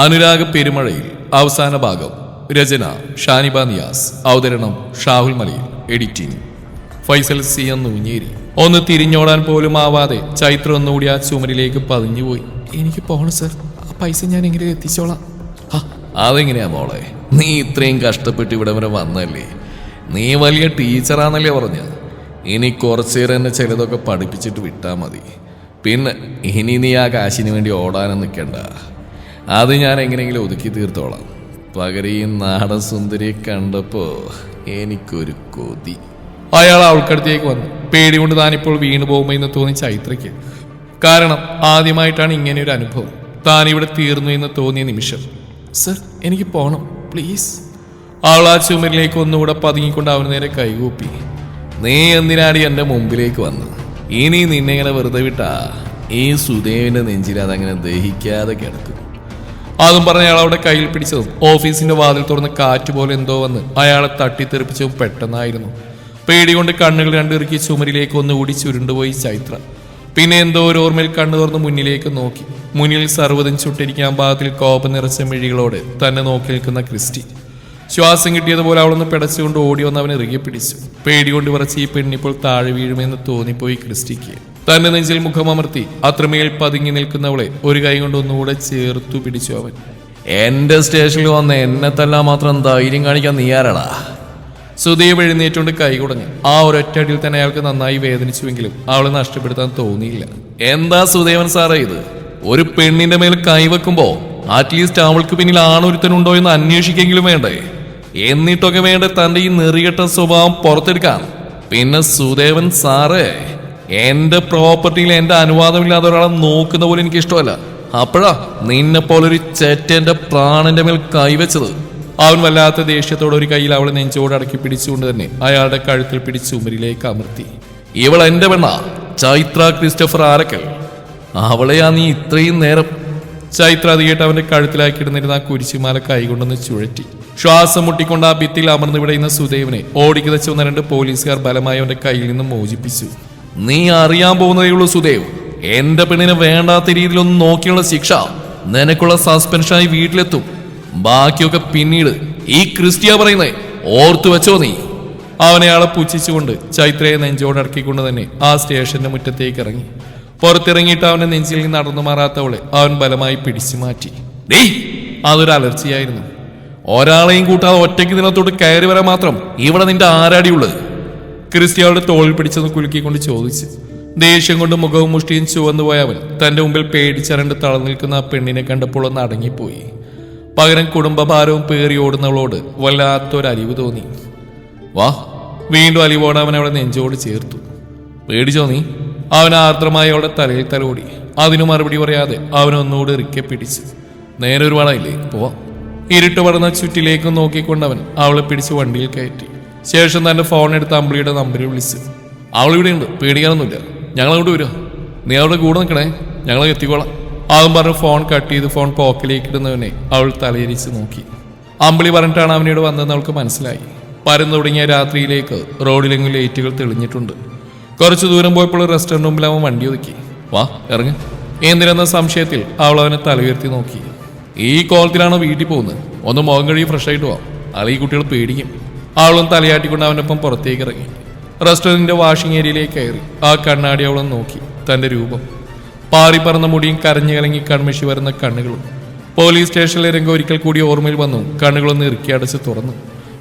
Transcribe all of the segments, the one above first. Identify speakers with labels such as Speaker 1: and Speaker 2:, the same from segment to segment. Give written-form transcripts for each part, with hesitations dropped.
Speaker 1: അനുരാഗ പെരുമഴയിൽ അവസാന ഭാഗം. രചന ഷാനിബ നിയാസ്. അവതരണം ഷാഹുൽ മലയിൽ. Editing Faisal C. നൂഞ്ഞേരി. ഒന്ന് തിരിഞ്ഞോടാൻ പോലും ആവാതെ ചൈത്ര ഒന്നുകൂടി ആ ചുമരിലേക്ക് പതിഞ്ഞുപോയി. എനിക്ക് പോകണം സർ, ആ പൈസ ഞാൻ എങ്ങനെ എത്തിച്ചോളാം. അതെങ്ങനെയാ മോളെ, നീ ഇത്രയും കഷ്ടപ്പെട്ട് ഇവിടെ വരെ വന്നല്ലേ? നീ വലിയ ടീച്ചറാന്നല്ലേ പറഞ്ഞ? ഇനി കുറച്ചേരം എന്നെ ചിലതൊക്കെ പഠിപ്പിച്ചിട്ട് വിട്ടാൽ മതി. പിന്നെ ഇനി നീ ആ കാശിന് വേണ്ടി ഓടാനും നിൽക്കണ്ട. അത് ഞാൻ എങ്ങനെയെങ്കിലും ഒതുക്കി തീർത്തോളാം. പകരം ഈ നാടൻ സുന്ദരിയെ കണ്ടപ്പോ എനിക്കൊരു കൊതി. അയാൾ അവൾക്കടുത്തേക്ക് വന്നു. പേടി കൊണ്ട് താനിപ്പോൾ വീണു പോകുമോ എന്ന് തോന്നി ചൈത്രയ്ക്ക്. കാരണം ആദ്യമായിട്ടാണ് ഇങ്ങനെയൊരു അനുഭവം. താൻ ഇവിടെ തീർന്നു എന്ന് തോന്നിയ നിമിഷം. സർ, എനിക്ക് പോണം പ്ലീസ്. അവൾ ആ ചുമരിലേക്ക് ഒന്നുകൂടെ പതുങ്ങിക്കൊണ്ട് അവന് നേരെ കൈകൂപ്പി. നീ എന്തിനാടി എൻ്റെ മുമ്പിലേക്ക് വന്നു? ഇനി നിന്നെ ഇങ്ങനെ വെറുതെ വിട്ടാ ഈ സുദേവിന്റെ നെഞ്ചിൽ അതങ്ങനെ ദഹിക്കാതെ കിടക്കും. അതും പറഞ്ഞ അയാൾ അവിടെ കയ്യിൽ പിടിച്ചതും ഓഫീസിന്റെ വാതിൽ തുറന്ന് കാറ്റ് പോലെ എന്തോ വന്ന് അയാളെ തട്ടിത്തെറിപ്പിച്ചതും പെട്ടെന്നായിരുന്നു. പേടി കൊണ്ട് കണ്ണുകൾ രണ്ടിറുക്കി ചുമരിലേക്ക് ഒന്നുകൂടി ചുരുണ്ടുപോയി ചൈത്ര. പിന്നെ എന്തോ ഒരു ഓർമ്മയിൽ കണ്ണു തുറന്ന് മുന്നിലേക്ക് നോക്കി. മുന്നിൽ സർവ്വതും ചുട്ടിരിക്കാൻ ഭാഗത്തിൽ കോപം നിറച്ച മിഴികളോടെ തന്നെ നോക്കി നിൽക്കുന്ന ക്രിസ്റ്റി. ശ്വാസം കിട്ടിയതുപോലെ അവളൊന്ന് പിടച്ചുകൊണ്ട് ഓടി വന്ന് അവനെ ഇറുകെ പിടിച്ചു. പേടി കൊണ്ട് വിറച്ച് ഈ പെണ്ണിപ്പോൾ താഴെ വീഴുമെന്ന് തോന്നിപ്പോയി ക്രിസ്റ്റിക്ക്. തന്റെ നെഞ്ചിൽ മുഖമമർത്തി അത്രമേൽ പതുങ്ങി നിൽക്കുന്നവളെ ഒരു കൈ കൊണ്ട് ഒന്നുകൂടെ ചേർത്തു പിടിച്ചു അവൻ. എന്റെ സ്റ്റേഷനിൽ വന്ന് എന്നെ തല്ലാൻ മാത്രം ധൈര്യം കാണിക്കാൻ നീ ആരാടാ? സുദേവ് എഴുന്നേറ്റുകൊണ്ട് കൈ കുടഞ്ഞു. ആ ഒരൊറ്റടിയിൽ തന്നെ അയാൾക്ക് നന്നായി വേദനിച്ചുവെങ്കിലും അവളെ നഷ്ടപ്പെടുത്താൻ തോന്നിയില്ല. എന്താ സുദേവൻ സാറേ ഇത്? ഒരു പെണ്ണിന്റെ മേൽ കൈവെക്കുമ്പോ അറ്റ്ലീസ്റ്റ് അവൾക്ക് പിന്നിൽ ആണൊരുത്തനുണ്ടോ എന്ന് അന്വേഷിക്കെങ്കിലും വേണ്ടേ? എന്നിട്ടൊക്കെ വേണ്ട തന്റെ ഈ നെറികെട്ട സ്വഭാവം പുറത്തെടുക്കാൻ. പിന്നെ സുദേവൻ സാറേ, എന്റെ പ്രോപ്പർട്ടിയിൽ എന്റെ അനുവാദമില്ലാതെ ഒരാളെ നോക്കുന്ന പോലെ എനിക്ക് ഇഷ്ടമല്ല. അപ്പോഴാ നിന്നെ പോലൊരു ചെറ്റന്റെ പ്രാണന്റെ മേൽ കൈവച്ചത്. അവൻ വല്ലാത്ത ദേഷ്യത്തോടെ ഒരു കയ്യിൽ അവളെ നെഞ്ചോട് അടക്കി പിടിച്ചുകൊണ്ട് തന്നെ അയാളുടെ കഴുത്തിൽ പിടിച്ച് ഉമരിലേക്ക് അമർത്തി. ഇവൾ എന്റെ പെണ്ണ, ചൈത്ര ക്രിസ്റ്റഫർ ആരക്കൽ. അവളെയാ നീ ഇത്രയും നേരം. ചൈത്ര അത് കേട്ട് അവന്റെ കഴുത്തിലാക്കിയിടുന്നിരുന്ന ആ കുരിശുമാല കൈകൊണ്ടൊന്ന് ചുഴറ്റി. ശ്വാസം മുട്ടിക്കൊണ്ട് ആ ഭിത്തിൽ അമർന്നു വിടയുന്ന സുദേവിനെ ഓടിക്കിതച്ച് വന്ന 2 പോലീസുകാർ ബലമായി അവന്റെ കയ്യിൽ നിന്നും മോചിപ്പിച്ചു. നീ അറിയാൻ പോകുന്നതേ ഉള്ളൂ സുദേവ്. എന്റെ പെണ്ണിനെ വേണ്ടാത്ത രീതിയിലൊന്നും നോക്കിയുള്ള ശിക്ഷ നിനക്കുള്ള സസ്പെൻഷനായി വീട്ടിലെത്തും. ബാക്കിയൊക്കെ പിന്നീട്. ഈ ക്രിസ്റ്റിയ പറയുന്നേ ഓർത്തു വെച്ചോ നീ. അവനെയാളെ പുച്ഛിച്ചുകൊണ്ട് ചൈത്രയെ നെഞ്ചോടടക്കിക്കൊണ്ട് തന്നെ ആ സ്റ്റേഷന്റെ മുറ്റത്തേക്ക് ഇറങ്ങി. പുറത്തിറങ്ങിയിട്ട് അവന്റെ നെഞ്ചിൽ നിന്ന് നടന്നു മാറാത്തവളെ അവൻ ബലമായി പിടിച്ചു മാറ്റി. അതൊരു അലർച്ചയായിരുന്നു. ഒരാളെയും കൂട്ടാതെ ഒറ്റയ്ക്ക് നിലത്തോട്ട് കയറി വരാൻ മാത്രം ഇവിടെ നിന്റെ ആരാടിയുള്ളത്? ക്രിസ്റ്റിയയുടെ തോളിൽ പിടിച്ചെന്ന് കുലുക്കിക്കൊണ്ട് ചോദിച്ചു. ദേഷ്യം കൊണ്ട് മുഖവും മുഷ്ടിയും ചുവന്നു പോയ അവൻ തന്റെ മുമ്പിൽ പേടിച്ചരണ്ട് തളർന്നു നിൽക്കുന്ന ആ പെണ്ണിനെ കണ്ടപ്പോൾ ഒന്ന് അടങ്ങിപ്പോയി. പകരം കുടുംബഭാരവും പേറി ഓടുന്നവളോട് വല്ലാത്തൊരലിവ് തോന്നി. വാ. വീണ്ടും അലിവോടെ അവൻ അവളെ നെഞ്ചോട് ചേർത്തു. പേടിച്ചോ നീ? അവൻ ആർദ്രമായി അവളുടെ തലയിൽ തലോടി. അതിനു മറുപടി പറയാതെ അവനൊന്നുകൂടി ഇറുക്കെ പിടിച്ചു. നേരെ ഒരു വളയില്ലേ, പോവാം. ഇരുട്ട് പടർന്ന ചുറ്റിലേക്ക് നോക്കിക്കൊണ്ടവൻ അവളെ പിടിച്ച് വണ്ടിയിൽ കയറ്റി. ശേഷം തന്റെ ഫോൺ എടുത്ത് അമ്പിളിയുടെ നമ്പറിൽ വിളിച്ചു. അവളിവിടെ ഉണ്ട്, പേടിക്കാനൊന്നുമില്ല. ഞങ്ങളങ്ങോട്ട് വരുമോ? നീ അവളുടെ കൂടെ നിൽക്കണേ, ഞങ്ങൾ എത്തിക്കോളാം. അതും പറഞ്ഞ് ഫോൺ കട്ട് ചെയ്ത് ഫോൺ പോക്കറ്റിലേക്ക് ഇടുന്നവനെ അവൾ തലയിരിച്ച് നോക്കി. അമ്പിളി പറഞ്ഞിട്ടാണ് അവനോട് വന്നതെന്ന് അവൾക്ക് മനസ്സിലായി. പരന്നു തുടങ്ങിയ രാത്രിയിലേക്ക് റോഡിലെങ്കിലും ലൈറ്റുകൾ തെളിഞ്ഞിട്ടുണ്ട്. കുറച്ചു ദൂരം പോയപ്പോൾ റെസ്റ്റോറന്റ് മുമ്പിൽ അവൻ വണ്ടി ഒതുക്കി. വാ, ഇറങ്ങി. എന്തിനെന്ന സംശയത്തിൽ അവൾ അവനെ തല ഉയർത്തി നോക്കി. ഈ കോലത്തിലാണോ വീട്ടിൽ പോകുന്നത്? ഒന്ന് മുഖം കഴുകി ഫ്രഷ് ആയിട്ട് പോവാം, അല്ലെങ്കിൽ ഈ കുട്ടികൾ പേടിക്കും. അവളും തലയാട്ടിക്കൊണ്ട് അവനൊപ്പം പുറത്തേക്ക് ഇറങ്ങി. റെസ്റ്റോറന്റിന്റെ വാഷിംഗ് ഏരിയയിലേക്ക് കയറി. ആ കണ്ണാടി അവളും നോക്കി. തന്റെ രൂപം, പാറി പറന്ന മുടിയും കരഞ്ഞു കലങ്ങി കൺമഷി വരുന്ന കണ്ണുകളും. പോലീസ് സ്റ്റേഷനിലെ രംഗം ഒരിക്കൽ കൂടി ഓർമ്മയിൽ വന്നു. കണ്ണുകളൊന്ന് ഇറുക്കി അടച്ച് തുറന്നു.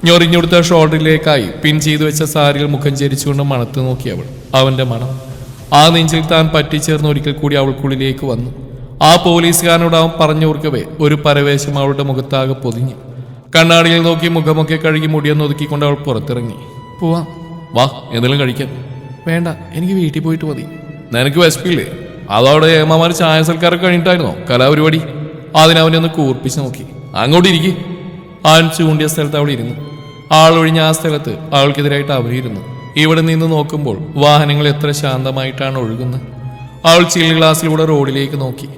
Speaker 1: ഞൊറിഞ്ഞെടുത്ത ഷോൾഡറിലേക്കായി പിൻ ചെയ്തു വെച്ച സാരിയിൽ മുഖം ചരിച്ചുകൊണ്ട് മണത്ത് നോക്കി അവൾ. അവന്റെ മണം ആ നെഞ്ചിൽ താൻ പറ്റിച്ചേർന്ന് ഒരിക്കൽ കൂടി അവൾക്കുള്ളിലേക്ക് വന്നു. ആ പോലീസുകാരനോട് അവൻ പറഞ്ഞോർക്കവേ ഒരു പരവേശം അവളുടെ മുഖത്താകെ പൊതിഞ്ഞു. കണ്ണാടിയിൽ നോക്കി മുഖമൊക്കെ കഴുകി മുടിയൊന്ന് ഒതുക്കിക്കൊണ്ട് അവൾ പുറത്തിറങ്ങി. പോവാം. വാ, എന്തെങ്കിലും കഴിക്കാൻ. വേണ്ട, എനിക്ക് വീട്ടിൽ പോയിട്ട് മതി. നിനക്ക് വിശപ്പില്ലേ? അതവിടെ ഏമാമാര് ചായ സൽക്കാരൊക്കെ കഴിഞ്ഞിട്ടായിരുന്നോ കലാപരിപാടി? അതിനവനെ ഒന്ന് കൂർപ്പിച്ച് നോക്കി. അങ്ങോട്ട് ഇരിക്കും. അവൻ ചൂണ്ടിയ സ്ഥലത്ത് അവൾ ഇരുന്നു. ആളൊഴിഞ്ഞ ആ സ്ഥലത്ത് അവൾക്കെതിരായിട്ട് അവരിരുന്നു. ഇവിടെ നിന്ന് നോക്കുമ്പോൾ വാഹനങ്ങൾ എത്ര ശാന്തമായിട്ടാണ് ഒഴുകുന്നത്. അവൾ ചില്ലി ഗ്ലാസ്സിലൂടെ റോഡിലേക്ക് നോക്കി.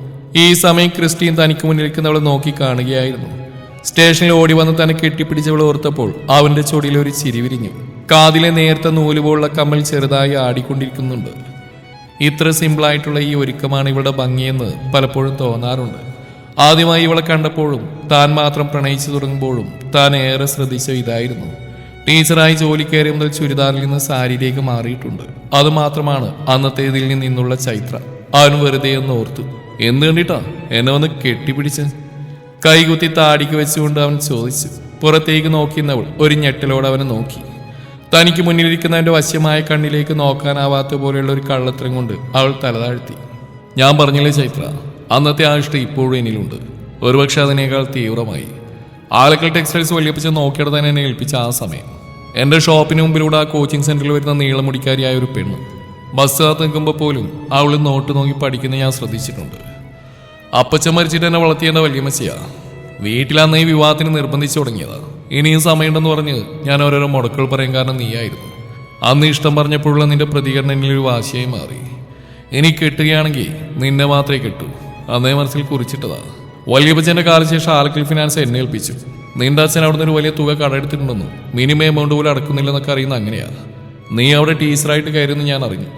Speaker 1: ഈ സമയം ക്രിസ്റ്റീൻ തനിക്ക് മുന്നിലിരിക്കുന്നവളെ നോക്കി കാണുകയായിരുന്നു. സ്റ്റേഷനിൽ ഓടി വന്ന് തന്നെ കെട്ടിപ്പിടിച്ചവൾ ഓർത്തപ്പോൾ അവന്റെ ചൊടിയിൽ ഒരു ചിരി വിരിഞ്ഞു. കാതിലെ നേർത്ത നൂലുപോലുള്ള കമ്മൽ ചെറുതായി ആടിക്കൊണ്ടിരിക്കുന്നുണ്ട്. ഇത്ര സിമ്പിളായിട്ടുള്ള ഈ ഒരുക്കമാണ് ഇവളുടെ ഭംഗിയെന്ന് പലപ്പോഴും തോന്നാറുണ്ട്. ആദ്യമായി ഇവളെ കണ്ടപ്പോഴും താൻ മാത്രം പ്രണയിച്ചു തുടങ്ങുമ്പോഴും താൻ ഏറെ ശ്രദ്ധിച്ച ഇതായിരുന്നു. ടീച്ചറായി ജോലി കയറിയ മുതൽ ചുരിദാറിൽ നിന്ന് സാരിയിലേക്ക് മാറിയിട്ടുണ്ട്. അതുമാത്രമാണ് അന്നത്തേതിൽ നിന്നുള്ള ചൈത്ര. അവൻ വെറുതെ ഒന്ന് ഓർത്തു, എന്ത് കണ്ടിട്ടാ എന്നെ വന്ന് കെട്ടിപ്പിടിച്ച്? കൈകുത്തി താടിക്ക് വെച്ചുകൊണ്ട് അവൻ ചോദിച്ചു. പുറത്തേക്ക് നോക്കിയിരുന്നവൾ ഒരു ഞെട്ടലോടെ അവനെ നോക്കി. തനിക്ക് മുന്നിലിരിക്കുന്നവന്റെ വശ്യമായ കണ്ണിലേക്ക് നോക്കാനാവാത്ത പോലെയുള്ള ഒരു കള്ളത്തരം കൊണ്ട് അവൾ തലതാഴ്ത്തി. ഞാൻ പറഞ്ഞില്ലേ ചൈത്ര, അന്നത്തെ ആ ഇഷ്ടം ഇപ്പോഴും എന്നിലുണ്ട്. ഒരുപക്ഷെ അതിനേക്കാൾ തീവ്രമായി. ആലക്കൽ ടെക്സ്റ്റൈൽസ് വല്യപ്പച്ച നോക്കിയിട്ട് തന്നെ എന്നെ ഏൽപ്പിച്ച ആ സമയം. എൻ്റെ ഷോപ്പിന് മുമ്പിലൂടെ ആ കോച്ചിങ് സെന്ററിൽ വരുന്ന നീളമുടിക്കാരിയായ ഒരു പെണ്ണ് ബസ് കാത്ത് നിൽക്കുമ്പോൾ പോലും അവൾ നോട്ട് നോക്കി പഠിക്കുന്നത് ഞാൻ ശ്രദ്ധിച്ചിട്ടുണ്ട്. അപ്പച്ചൻ മരിച്ചിട്ട് എന്നെ വളർത്തിയേണ്ട വല്യമ്മച്ചയാ. വീട്ടിലന്ന് ഈ വിവാഹത്തിന് നിർബന്ധിച്ചു തുടങ്ങിയതാ. ഇനിയും സമയമുണ്ടെന്ന് പറഞ്ഞ് ഞാൻ ഓരോരോ മുടക്കുകൾ പറയാൻ കാരണം നീയായിരുന്നു. അന്ന് ഇഷ്ടം പറഞ്ഞപ്പോഴുള്ള നിന്റെ പ്രതികരണം എന്നിലൊരു വാശിയായി മാറി. ഇനി കെട്ടുകയാണെങ്കിൽ നിന്നെ മാത്രമേ കെട്ടൂ. അന്നേ മനസ്സിൽ കുറിച്ചിട്ടതാ. വല്യപ്പച്ചന്റെ കാലശേഷം ആലക്കൽ ഫിനാൻസ് എന്നെ ഏൽപ്പിച്ചു. നിന്റെ അച്ഛൻ അവിടുന്ന് ഒരു വലിയ തുക കടമെടുത്തിട്ടുണ്ടെന്നും മിനിമം എമൗണ്ട് പോലും അടക്കുന്നില്ലെന്നൊക്കെ അറിയുന്ന അങ്ങനെയാ. നീ അവിടെ ടീച്ചറായിട്ട് കയറുമെന്ന് ഞാൻ അറിഞ്ഞു.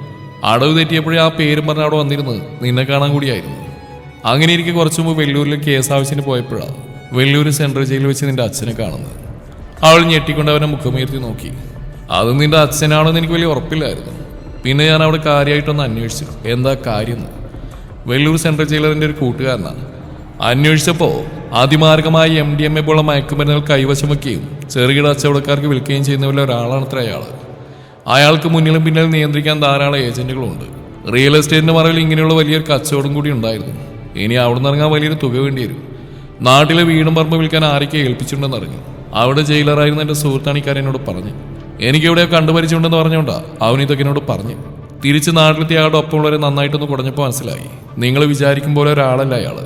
Speaker 1: അടവ് തെറ്റിയപ്പോഴേ ആ പേരും പറഞ്ഞ് അവിടെ വന്നിരുന്നത് നിന്നെ കാണാൻ കൂടിയായിരുന്നു. അങ്ങനെ എനിക്ക് കുറച്ചു മുമ്പ് വെല്ലൂരിൽ കേസ് ആവശ്യത്തിന് പോയപ്പോഴാണ് വെല്ലൂർ സെൻട്രൽ ജയിലിൽ വെച്ച് നിന്റെ അച്ഛനെ കാണുന്നത്. അവൾ ഞെട്ടിക്കൊണ്ട് അവനെ മുഖമുയർത്തി നോക്കി. അത് നിന്റെ അച്ഛനാണെന്ന് എനിക്ക് വലിയ ഉറപ്പില്ലായിരുന്നു. പിന്നെ ഞാൻ അവിടെ കാര്യമായിട്ടൊന്ന് അന്വേഷിച്ചു, എന്താ കാര്യം എന്ന്. വെല്ലൂർ സെൻട്രൽ ജയിലറിൻ്റെ ഒരു കൂട്ടുകാരനാണ്. അന്വേഷിച്ചപ്പോൾ അതിമാർഗമായ MDMA പോലുള്ള മയക്കുമരുന്നുകൾ കൈവശം വയ്ക്കുകയും ചെറുകിട കച്ചവടക്കാർക്ക് വിൽക്കുകയും ചെയ്യുന്നവരിൽ ഒരാളാണത്ര അയാൾ. അയാൾക്ക് മുന്നിലും പിന്നിലും നിയന്ത്രിക്കാൻ ധാരാളം ഏജന്റുകളുണ്ട്. റിയൽ എസ്റ്റേറ്റിന്റെ മറവിൽ ഇങ്ങനെയുള്ള വലിയൊരു കച്ചവടം കൂടി ഉണ്ടായിരുന്നു. ഇനി അവിടെ നിന്ന് ഇറങ്ങാൻ വലിയൊരു തുക വേണ്ടി വരും. നാട്ടിലെ വീടും പറമ്പ് വിൽക്കാൻ ആരൊക്കെ ഏൽപ്പിച്ചിട്ടുണ്ടെന്ന് അറിഞ്ഞു. അവിടെ ജയിലറായിരുന്ന എൻ്റെ സുഹൃത്താണിക്കാരനോട് പറഞ്ഞു. എനിക്കിവിടെ കണ്ടുപരിച്ചുണ്ടെന്ന് പറഞ്ഞുകൊണ്ടാ അവൻ ഇതൊക്കെ എന്നോട് പറഞ്ഞു. തിരിച്ച് നാട്ടിലെത്തിയ അയാളുടെ ഒപ്പമുള്ളവരെ നന്നായിട്ടൊന്ന് കുടഞ്ഞപ്പോൾ മനസ്സിലായി, നിങ്ങൾ വിചാരിക്കും പോലെ ഒരാളല്ല അയാൾ.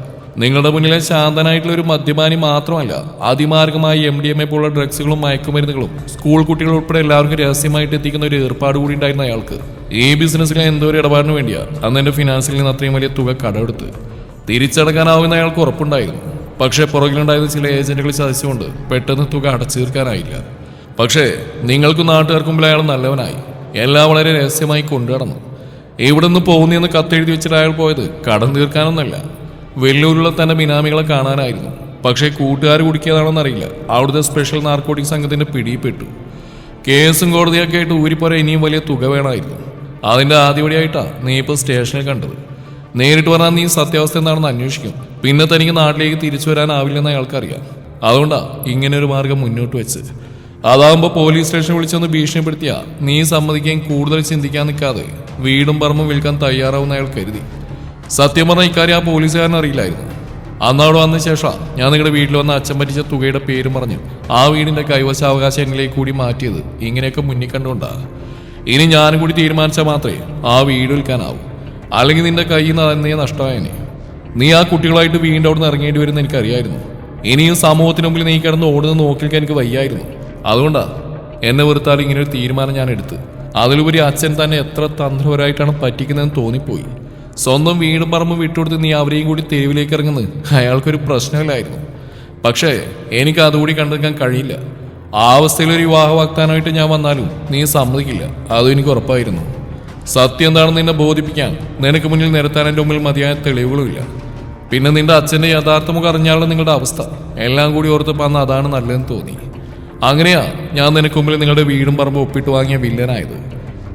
Speaker 1: നിങ്ങളുടെ മുന്നിലെ ശാന്തനായിട്ടുള്ള ഒരു മദ്യപാനി മാത്രമല്ല, അതിമാർഗമായി MDMA പോലുള്ള ഡ്രഗ്സുകളും മയക്കുമരുന്നുകളും സ്കൂൾ കുട്ടികൾ ഉൾപ്പെടെ എല്ലാവർക്കും രഹസ്യമായിട്ട് എത്തിക്കുന്ന ഒരു ഏർപ്പാട് കൂടി ഉണ്ടായിരുന്ന അയാൾക്ക് ഈ ബിസിനസ്സിലെ എന്തോ ഒരു ഇടപാടിന് വേണ്ടിയാ അന്ന് എൻ്റെ ഫിനാൻസിൽ നിന്ന് അത്രയും വലിയ തുക കടമെടുത്ത് തിരിച്ചടക്കാനാവുന്ന അയാൾക്ക് ഉറപ്പുണ്ടായിരുന്നു. പക്ഷേ പുറകിലുണ്ടായിരുന്ന ചില ഏജന്റുകൾ ചതിച്ചുകൊണ്ട് പെട്ടെന്ന് തുക അടച്ചു തീർക്കാനായില്ല. പക്ഷേ നിങ്ങൾക്കും നാട്ടുകാർക്കും മുമ്പിൽ അയാൾ നല്ലവനായി. എല്ലാം വളരെ രഹസ്യമായി കൊണ്ടുനടന്നു. ഇവിടെ നിന്ന് പോകുന്നെന്ന് കത്തെഴുതി വെച്ചിട്ട് അയാൾ പോയത് കടം തീർക്കാനൊന്നല്ല, വെല്ലൂരിലുള്ള തന്റെ ബിനാമികളെ കാണാനായിരുന്നു. പക്ഷേ കൂട്ടുകാർ കുടിക്കിയതാണെന്നറിയില്ല, അവിടുത്തെ സ്പെഷ്യൽ നാർക്കോട്ടിക് സംഘത്തിന്റെ പിടിയിൽപ്പെട്ടു. കേസും കോടതിയൊക്കെ ആയിട്ട് ഊരിപ്പോരെ ഇനിയും വലിയ തുക വേണമായിരുന്നു. അതിന്റെ ആദ്യപടിയായിട്ടാ നീ ഇപ്പോൾ സ്റ്റേഷനിൽ കണ്ടത്. നേരിട്ട് പറഞ്ഞാൽ നീ സത്യാവസ്ഥ എന്താണെന്ന് അന്വേഷിക്കും. പിന്നെ തനിക്ക് നാട്ടിലേക്ക് തിരിച്ചു വരാനാവില്ലെന്ന് അയാൾക്കറിയാം. അതുകൊണ്ടാ ഇങ്ങനെ ഒരു മാർഗം മുന്നോട്ട് വെച്ച്. അതാകുമ്പോൾ പോലീസ് സ്റ്റേഷൻ വിളിച്ചൊന്ന് ഭീഷണിപ്പെടുത്തിയ നീ സമ്മതിക്കുകയും കൂടുതൽ ചിന്തിക്കാൻ നിൽക്കാതെ വീടും പറമ്പും വിൽക്കാൻ തയ്യാറാവുന്ന അയാൾ കരുതി. സത്യം പറഞ്ഞ ഇക്കാര്യം ആ പോലീസുകാരൻ അറിയില്ലായിരുന്നു. അന്നവിടെ വന്ന ശേഷം ഞാൻ നിങ്ങളുടെ വീട്ടിൽ വന്ന അച്ഛൻ പറ്റിച്ച തുകയുടെ പേരും പറഞ്ഞു ആ വീടിന്റെ കൈവശാവകാശം എന്നിലേക്ക് കൂടി മാറ്റിയത് ഇങ്ങനെയൊക്കെ മുന്നിൽ കണ്ടുകൊണ്ടാ. ഇനി ഞാനും കൂടി തീരുമാനിച്ചാൽ മാത്രമേ ആ വീട് വിൽക്കാനാവൂ. അല്ലെങ്കിൽ നിന്റെ കയ്യിൽ നിന്ന് അതെന്നേ നഷ്ടമായനെ. നീ ആ കുട്ടികളായിട്ട് വീണ്ടും അവിടെ നിന്ന് ഇറങ്ങേണ്ടി വരുമെന്ന് എനിക്കറിയായിരുന്നു. ഇനിയും സമൂഹത്തിന് മുമ്പിൽ നീ കിടന്ന് ഓടുന്ന നോക്കിക്കാൻ എനിക്ക് വയ്യായിരുന്നു. അതുകൊണ്ടാ എന്നെ വെറുത്താൽ ഇങ്ങനെ ഒരു തീരുമാനം ഞാൻ എടുത്ത്. അതിലുപരി അച്ഛൻ തന്നെ എത്ര തന്ത്രപരമായിട്ടാണ് പറ്റിക്കുന്നതെന്ന് തോന്നിപ്പോയി. സ്വന്തം വീടും പറമ്പും വിട്ടുകൊടുത്ത് നീ അവരെയും കൂടി തെരുവിലേക്ക് ഇറങ്ങുന്നത് അയാൾക്കൊരു പ്രശ്നമില്ലായിരുന്നു. പക്ഷേ എനിക്ക് അതുകൂടി കണ്ടെടുക്കാൻ കഴിയില്ല. ആ അവസ്ഥയിലൊരു വിവാഹ വാഗ്ദാനമായിട്ട് ഞാൻ വന്നാലും നീ സമ്മതിക്കില്ല, അതും എനിക്ക് ഉറപ്പായിരുന്നു. സത്യം എന്താണെന്ന് നിന്നെ ബോധിപ്പിക്കാൻ നിനക്ക് മുന്നിൽ നിരത്താൻ എൻ്റെ മുമ്പിൽ മതിയായ തെളിവുകളുമില്ല. പിന്നെ നിന്റെ അച്ഛൻ്റെ യഥാർത്ഥ മുഖം അറിഞ്ഞാലുള്ള നിങ്ങളുടെ അവസ്ഥ എല്ലാം കൂടി ഓർത്തപ്പോൾ അന്ന് അതാണ് നല്ലതെന്ന് തോന്നി. അങ്ങനെയാ ഞാൻ നിനക്ക് മുമ്പിൽ നിങ്ങളുടെ വീടും പറമ്പും ഒപ്പിട്ട് വാങ്ങിയ വില്ലനായത്.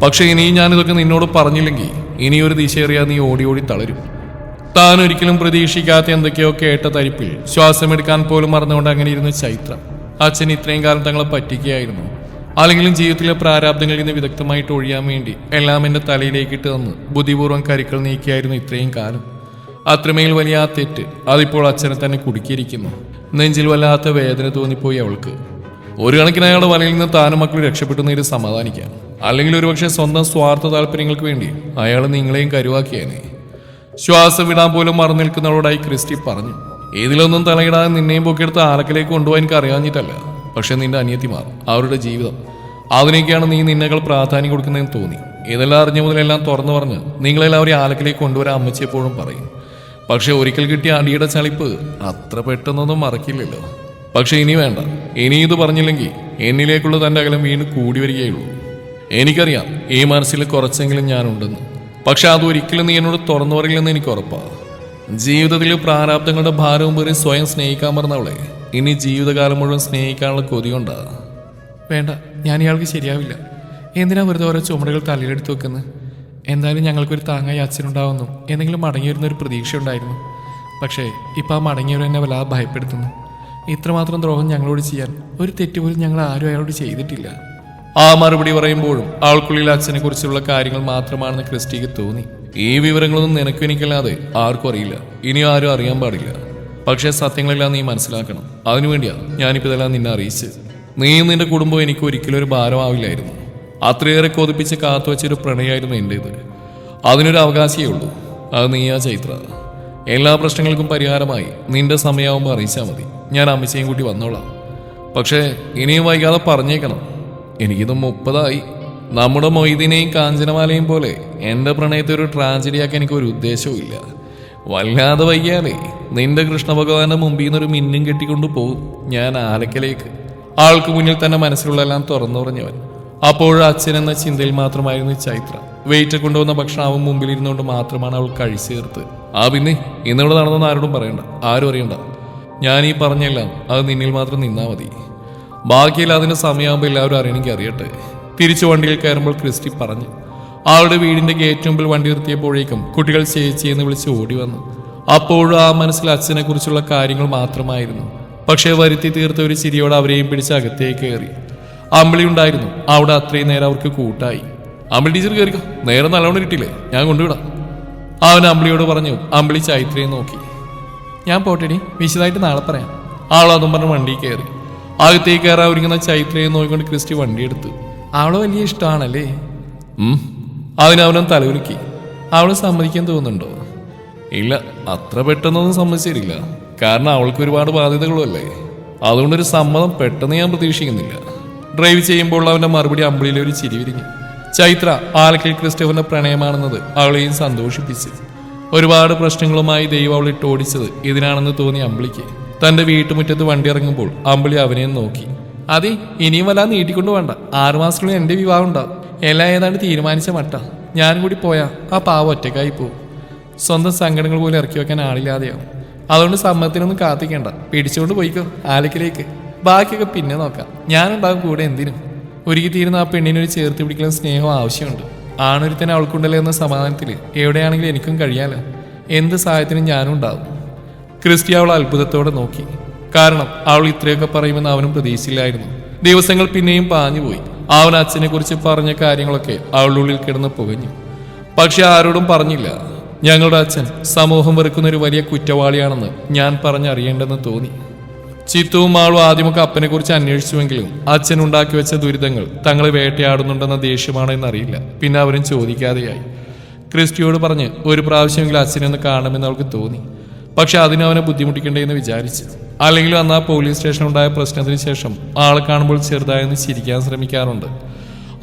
Speaker 1: പക്ഷെ ഇനിയും ഞാനിതൊക്കെ നിന്നോട് പറഞ്ഞില്ലെങ്കിൽ ഇനിയൊരു ദിശയേറിയാൽ നീ ഓടി ഓടി തളരും. താൻ ഒരിക്കലും പ്രതീക്ഷിക്കാത്ത എന്തൊക്കെയോ കേട്ട തരിപ്പിൽ ശ്വാസമെടുക്കാൻ പോലും മറന്നുകൊണ്ട് അങ്ങനെ ഇരുന്നു ചൈത്ര. അച്ഛൻ ഇത്രയും കാലം തങ്ങളെ പറ്റിക്കുകയായിരുന്നു. അല്ലെങ്കിലും ജീവിതത്തിലെ പ്രാരാബ്ദങ്ങളിൽ നിന്ന് വിദഗ്ധമായിട്ട് ഒഴിയാൻ വേണ്ടി എല്ലാം എൻ്റെ തലയിലേക്കിട്ട് തന്ന് ബുദ്ധിപൂർവ്വം കരുക്കൾ നീക്കിയായിരുന്നു ഇത്രയും കാലം. അത്രമേൽ വലിയ ആ തെറ്റ് അതിപ്പോൾ അച്ഛനെ തന്നെ കുടുക്കിയിരിക്കുന്നു. നെഞ്ചിൽ വല്ലാത്ത വേദന തോന്നിപ്പോയി അവൾക്ക്. ഒരു കണക്കിന് അയാളുടെ വലയിൽ നിന്ന് താനും മക്കളും രക്ഷപ്പെട്ടു നേരി സമാധാനിക്കാം. അല്ലെങ്കിൽ ഒരുപക്ഷെ സ്വന്തം സ്വാർത്ഥ താല്പര്യങ്ങൾക്ക് വേണ്ടി അയാൾ നിങ്ങളെയും കരുവാക്കിയേനെ. ശ്വാസം വിടാൻ പോലും മറന്നു നിൽക്കുന്നവളോടായി ക്രിസ്റ്റി പറഞ്ഞു. ഇതിലൊന്നും തലയിടാതെ നിന്നെയും പൊക്കിയെടുത്ത് ആലക്കലേക്ക് കൊണ്ടുപോകാൻ എനിക്ക് അറിയാഞ്ഞിട്ടല്ല. പക്ഷെ നിന്റെ അനിയത്തിമാർ, അവരുടെ ജീവിതം, അതിനൊക്കെയാണ് നീ നിന്നേക്കാൾ പ്രാധാന്യം കൊടുക്കുന്നതെന്ന് തോന്നി. ഇതെല്ലാം അറിഞ്ഞ മുതലെല്ലാം തുറന്നു പറഞ്ഞ് നിങ്ങളെല്ലാവരും ആലക്കലേക്ക് കൊണ്ടുവരാൻ അമ്മച്ചി എപ്പോഴും പറയും. പക്ഷെ ഒരിക്കൽ കിട്ടിയ അടിയുടെ ചളിപ്പ് അത്ര പെട്ടെന്നൊന്നും മറക്കില്ലല്ലോ. പക്ഷെ ഇനി വേണ്ട. ഇനി ഇത് പറഞ്ഞില്ലെങ്കിൽ എന്നിലേക്കുള്ള തൻ്റെ അകലം വീണ്ടും കൂടി വരികയുള്ളൂ. എനിക്കറിയാം ഈ മനസ്സിൽ കുറച്ചെങ്കിലും ഞാനുണ്ടെന്ന്. പക്ഷെ അതൊരിക്കലും നീ എന്നോട് തുറന്നു പറയില്ലെന്ന് എനിക്ക് ഉറപ്പാണ്. ജീവിതത്തിൽ പ്രാരാബ്ദങ്ങളുടെ ഭാരവും പേറി സ്വയം സ്നേഹിക്കാൻ പറഞ്ഞവളെ ഇനി ജീവിതകാലം മുഴുവൻ സ്നേഹിക്കാനുള്ള കൊതിയുണ്ടാ. വേണ്ട, ഞാൻ ഇയാൾക്ക് ശരിയാവില്ല. എന്തിനാ വെറുതെ ഓരോ ചുമടുകൾ തലയിലെടുത്ത് വെക്കുന്നത്? എന്തായാലും ഞങ്ങൾക്കൊരു താങ്ങായി അച്ഛനുണ്ടാവുന്നു എന്തെങ്കിലും മടങ്ങിവരുന്നൊരു പ്രതീക്ഷ ഉണ്ടായിരുന്നു. പക്ഷേ ഇപ്പം ആ മടങ്ങിയവർ എന്നെ വല്ലാതെ ഭയപ്പെടുത്തുന്നു. ഇത്രമാത്രം ദ്രോഹം ഞങ്ങളോട് ചെയ്യാൻ ഒരു തെറ്റുപോലും ഞങ്ങൾ ആരും അയാളോട് ചെയ്തിട്ടില്ല. ആ മറുപടി പറയുമ്പോഴും അവൾക്കുള്ളിൽ അച്ഛനെ കുറിച്ചുള്ള കാര്യങ്ങൾ മാത്രമാണെന്ന് ക്രിസ്റ്റിക്ക് തോന്നി. ഈ വിവരങ്ങളൊന്നും നിനക്കും എനിക്കല്ലാതെ ആർക്കും അറിയില്ല, ഇനിയും ആരും അറിയാൻ പാടില്ല. പക്ഷേ സത്യങ്ങളെല്ലാം നീ മനസ്സിലാക്കണം. അതിനുവേണ്ടിയാ ഞാനിപ്പോൾ ഇതെല്ലാം നിന്നെ അറിയിച്ച്. നീയും നിന്റെ കുടുംബം എനിക്ക് ഒരിക്കലും ഒരു ഭാരമാവില്ലായിരുന്നു. അത്രയേറെ കൊതിപ്പിച്ച് കാത്തുവച്ചൊരു പ്രണയമായിരുന്നു എൻ്റേത്. അതിനൊരു അവകാശമേ ഉള്ളൂ, അത് നീയാ ചൈത്ര. എല്ലാ പ്രശ്നങ്ങൾക്കും പരിഹാരമായി നിന്റെ സമയമാകുമ്പോൾ അറിയിച്ചാൽ മതി. ഞാൻ അമ്മച്ചയും കൂട്ടി വന്നോളാം. പക്ഷേ ഇനിയും വൈകാതെ പറഞ്ഞേക്കണം, എനിക്കിത് 30 നമ്മുടെ മൊയ്തീനെയും കാഞ്ചനമാലയും പോലെ എൻ്റെ പ്രണയത്തെ ഒരു ട്രാജഡിയാക്കാൻ എനിക്കൊരു ഉദ്ദേശവും ഇല്ല. വല്ലാതെ വയ്യാലേ നിന്റെ കൃഷ്ണഭഗവാന്റെ മുമ്പിൽ നിന്നൊരു മിന്നും കെട്ടിക്കൊണ്ടു പോകും ഞാൻ ആലക്കലേക്ക്. ആൾക്ക് മുന്നിൽ തന്നെ മനസ്സിലുള്ളെല്ലാം തുറന്നു പറഞ്ഞവൻ. അപ്പോഴും അച്ഛൻ എന്ന ചിന്തയിൽ മാത്രമായിരുന്നു ചൈത്ര. വെയിറ്റ് കൊണ്ടുവന്ന ഭക്ഷണം അവൻ മുമ്പിൽ ഇരുന്നുകൊണ്ട് മാത്രമാണ് അവൾ കഴിച്ചു തീർത്ത്. പിന്നെ ഇന്നിവിടെ നടന്നെന്ന് ആരോടും പറയണ്ട, ആരും അറിയണ്ട. ഞാൻ ഈ പറഞ്ഞെല്ലാം അത് നിന്നിൽ മാത്രം നിന്നാ മതി. ബാക്കിയില്ല അതിന്റെ സമയമാകുമ്പോൾ എല്ലാവരും അറിയണമെങ്കിൽ അറിയട്ടെ. തിരിച്ചു വണ്ടിയിൽ കയറുമ്പോൾ ക്രിസ്റ്റി പറഞ്ഞു. അവളുടെ വീടിന്റെ ഗേറ്റ് മുമ്പിൽ വണ്ടി നിർത്തിയപ്പോഴേക്കും കുട്ടികൾ ചേച്ചി എന്ന് വിളിച്ച് ഓടി വന്നു. അപ്പോഴും ആ മനസ്സിൽ അച്ഛനെ കുറിച്ചുള്ള കാര്യങ്ങൾ മാത്രമായിരുന്നു. പക്ഷേ വരുത്തി തീർത്ത ഒരു ചിരിയോടെ അവരെയും പിടിച്ച് അകത്തേക്ക് കയറി. അമ്പിളി ഉണ്ടായിരുന്നു അവിടെ. അത്രയും നേരം അവർക്ക് കൂട്ടായി. അമ്പിളി ടീച്ചർ കയറിക്കോ, നേരെ നല്ലോണം കിട്ടിയില്ലേ, ഞാൻ കൊണ്ടുവിടാം. അവൻ അമ്പിളിയോട് പറഞ്ഞു. അമ്പിളി ചൈത്രയെ നോക്കി. ഞാൻ പോട്ടെടി, വിശദമായിട്ട് നാളെ പറയാം. അവളതും പറഞ്ഞ് വണ്ടി കയറി. അകത്തേക്ക് കയറാൻ ഒരുങ്ങുന്ന ചൈത്രയെ നോക്കിക്കൊണ്ട് ക്രിസ്റ്റി വണ്ടിയെടുത്തു. അവളെ വലിയ ഇഷ്ടമാണല്ലേ? അതിനവനും തലകുലുക്കി. അവള് സമ്മതിക്കാൻ തോന്നുന്നുണ്ടോ? ഇല്ല, അത്ര പെട്ടെന്നൊന്നും സമ്മതിച്ചിരില്ല. കാരണം അവൾക്ക് ഒരുപാട് ബാധ്യതകളുമല്ലേ. അതുകൊണ്ടൊരു സമ്മതം പെട്ടെന്ന് ഞാൻ പ്രതീക്ഷിക്കുന്നില്ല. ഡ്രൈവ് ചെയ്യുമ്പോൾ അവന്റെ മറുപടി അമ്പിളിയിലെ ഒരു ചിരി വിരിഞ്ഞു. ചൈത്ര ആലക്കൽ ക്രിസ്റ്റോഫറിന്റെ പ്രണയമാണെന്നത് അവളെയും സന്തോഷിപ്പിച്ചു. ഒരുപാട് പ്രശ്നങ്ങളുമായി ദൈവം അവളിട്ട് ഓടിച്ചത് ഇതിനാണെന്ന് തോന്നി അമ്പിളിക്ക്. തന്റെ വീട്ടുമുറ്റത്ത് വണ്ടി ഇറങ്ങുമ്പോൾ അമ്പിളി അവനെയും നോക്കി. അതെ, ഇനിയും വല്ലാതെ നീട്ടിക്കൊണ്ടു വേണ്ട. 6 മാസത്തിനുള്ളിൽ എന്റെ വിവാഹം ഉണ്ടാവും. എല്ലാം ഏതാണ്ട് തീരുമാനിച്ച മട്ട. ഞാനും കൂടി പോയാ ആ പാവം ഒറ്റക്കായി പോവും. സ്വന്തം സങ്കടങ്ങൾ പോലും ഇറക്കി വെക്കാൻ ആളില്ലാതെയാവും. അതുകൊണ്ട് സമ്മതത്തിനൊന്നും കാത്തിക്കേണ്ട, പിടിച്ചുകൊണ്ട് പോയിക്കോ ആലക്കലേക്ക്. ബാക്കിയൊക്കെ പിന്നെ നോക്കാം. ഞാനുണ്ടാകും കൂടെ. എന്തിനും ഒരുക്കി തീരുന്ന ആ പെണ്ണിനൊരു ചേർത്ത് പിടിക്കുന്ന സ്നേഹം ആവശ്യമുണ്ട്. ആണൊരുത്തന്നെ അവൾക്കുണ്ടല്ലോ എന്ന സമാധാനത്തിൽ എവിടെയാണെങ്കിലും എനിക്കും കഴിയാലോ. എന്ത് സഹായത്തിനും ഞാനും ഉണ്ടാവും. ക്രിസ്റ്റി അവൾ അത്ഭുതത്തോടെ നോക്കി. കാരണം അവൾ ഇത്രയൊക്കെ പറയുമെന്ന് അവനും പ്രതീക്ഷിച്ചില്ലായിരുന്നു. ദിവസങ്ങൾ പിന്നെയും പാഞ്ഞുപോയി. അവൻ അച്ഛനെ കുറിച്ച് പറഞ്ഞ കാര്യങ്ങളൊക്കെ അവളുടെ ഉള്ളിൽ കിടന്ന് പുകഞ്ഞു. പക്ഷെ ആരോടും പറഞ്ഞില്ല. ഞങ്ങളുടെ അച്ഛൻ സമൂഹം വെറുക്കുന്ന ഒരു വലിയ കുറ്റവാളിയാണെന്ന് ഞാൻ പറഞ്ഞറിയേണ്ടെന്ന് തോന്നി. ചിത്തുവും ആളും ആദ്യമൊക്കെ അപ്പനെ കുറിച്ച് അന്വേഷിച്ചുവെങ്കിലും അച്ഛൻ ഉണ്ടാക്കി വെച്ച ദുരിതങ്ങൾ തങ്ങളെ വേട്ടയാടുന്നുണ്ടെന്ന ദേഷ്യമാണോ എന്നറിയില്ല. പിന്നെ അവരും ചോദിക്കാതെയായി. ക്രിസ്റ്റിയോട് പറഞ്ഞ് ഒരു പ്രാവശ്യമെങ്കിലും അച്ഛനൊന്ന് കാണണമെന്ന് അവൾക്ക് തോന്നി. പക്ഷെ അതിനും അവനെ ബുദ്ധിമുട്ടിക്കണ്ടേന്ന് വിചാരിച്ചു. അല്ലെങ്കിലും അന്ന് ആ പോലീസ് സ്റ്റേഷനുണ്ടായ പ്രശ്നത്തിന് ശേഷം ആളെ കാണുമ്പോൾ ചെറുതായൊന്ന് ചിരിക്കാൻ ശ്രമിക്കാറുണ്ട്.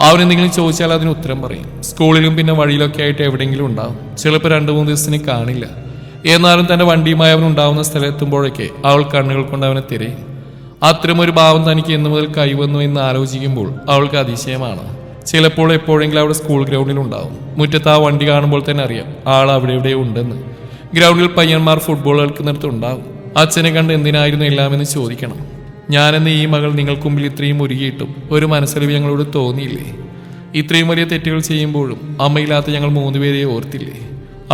Speaker 1: അവനെന്തെങ്കിലും ചോദിച്ചാൽ അതിന് ഉത്തരം പറയും. സ്കൂളിലും പിന്നെ വഴിയിലൊക്കെ ആയിട്ട് എവിടെയെങ്കിലും ഉണ്ടാവും. ചിലപ്പോൾ 2-3 ദിവസത്തിന് കാണില്ല. എന്നാലും തന്റെ വണ്ടിയുമായി അവൻ ഉണ്ടാവുന്ന സ്ഥലത്തെത്തുമ്പോഴൊക്കെ അവൾ കണ്ണുകൾ കൊണ്ട് അവനെ തിരയും. അത്തരമൊരു ഭാവം തനിക്ക് എന്നു മുതൽ കൈവന്നു എന്ന് ആലോചിക്കുമ്പോൾ അവൾക്ക് അതിശയമാണ്. ചിലപ്പോൾ എപ്പോഴെങ്കിലും അവിടെ സ്കൂൾ ഗ്രൗണ്ടിൽ ഉണ്ടാവും. മുറ്റത്ത് ആ വണ്ടി കാണുമ്പോൾ തന്നെ അറിയാം ആൾ അവിടെ എവിടെ ഉണ്ടെന്ന്. ഗ്രൗണ്ടിൽ പയ്യന്മാർ ഫുട്ബോൾ കളിക്കുന്നിടത്തുണ്ടാവും. അച്ഛനെ കണ്ട് എന്തിനായിരുന്നു എല്ലാമെന്ന് ചോദിക്കണം. ഞാനെന്ന ഈ മകൾ നിങ്ങൾക്ക് മുമ്പിൽ ഇത്രയും ഒരുകിയിട്ടും ഒരു മനസ്സലിവ് ഞങ്ങളോട് തോന്നിയില്ലേ? ഇത്രയും വലിയ തെറ്റുകൾ ചെയ്യുമ്പോഴും അമ്മയില്ലാത്ത ഞങ്ങൾ 3 പേരെ ഓർത്തില്ലേ?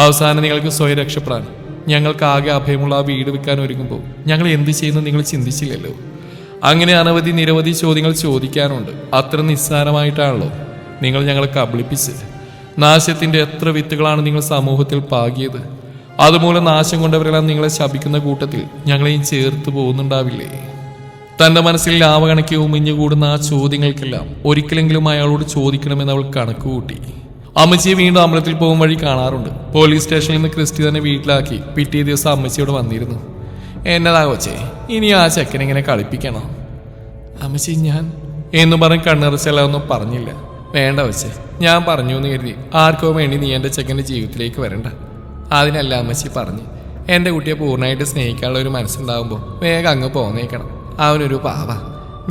Speaker 1: അവസാനം നിങ്ങൾക്ക് സ്വയം രക്ഷപ്പെടാൻ ഞങ്ങൾക്ക് ആകെ അഭയമുള്ള ആ വീട് വിൽക്കാൻ ഒരുങ്ങുമ്പോൾ ഞങ്ങൾ എന്ത് ചെയ്യുന്നു നിങ്ങൾ ചിന്തിച്ചില്ലല്ലോ. അങ്ങനെ നിരവധി ചോദ്യങ്ങൾ ചോദിക്കാനുണ്ട്. അത്ര നിസ്സാരമായിട്ടാണല്ലോ നിങ്ങൾ ഞങ്ങളെ കബളിപ്പിച്ച്. നാശത്തിന്റെ എത്ര വിത്തുകളാണ് നിങ്ങൾ സമൂഹത്തിൽ പാകിയത്. അതുമൂലം നാശം കൊണ്ടവരെല്ലാം നിങ്ങളെ ശപിക്കുന്ന കൂട്ടത്തിൽ ഞങ്ങളെയും ചേർത്ത് പോകുന്നുണ്ടാവില്ലേ? തന്റെ മനസ്സിൽ ലാവകണക്കി ഉമിഞ്ഞുകൂടുന്ന ആ ചോദ്യങ്ങൾക്കെല്ലാം ഒരിക്കലെങ്കിലും അയാളോട് ചോദിക്കണമെന്ന് അവൾ കണക്കുകൂട്ടി. അമ്മച്ചിയെ വീണ്ടും അമ്പലത്തിൽ പോകും വഴി കാണാറുണ്ട്. പോലീസ് സ്റ്റേഷനിൽ നിന്ന് ക്രിസ്റ്റി തന്നെ വീട്ടിലാക്കി പിറ്റേ ദിവസം അമ്മച്ചിയോട് വന്നിരുന്നു. എന്നതാ കൊച്ചേ, ഇനി ആ ചെക്കനെങ്ങനെ കളിപ്പിക്കണോ? അമ്മച്ചി ഞാൻ എന്നും പറഞ്ഞ് കണ്ണിറച്ചെല്ലാമൊന്നും പറഞ്ഞില്ല. വേണ്ട വെച്ചേ, ഞാൻ പറഞ്ഞു എന്ന് കരുതി ആർക്കോ വേണ്ടി നീ എൻ്റെ ചെക്കൻ്റെ ജീവിതത്തിലേക്ക് വരണ്ട. അതിനല്ല അമ്മച്ചി പറഞ്ഞു. എൻ്റെ കുട്ടിയെ പൂർണ്ണമായിട്ട് സ്നേഹിക്കാനുള്ള ഒരു മനസ്സുണ്ടാകുമ്പോൾ വേഗം അങ്ങ് പോന്നേക്കണം. അവനൊരു പാവ.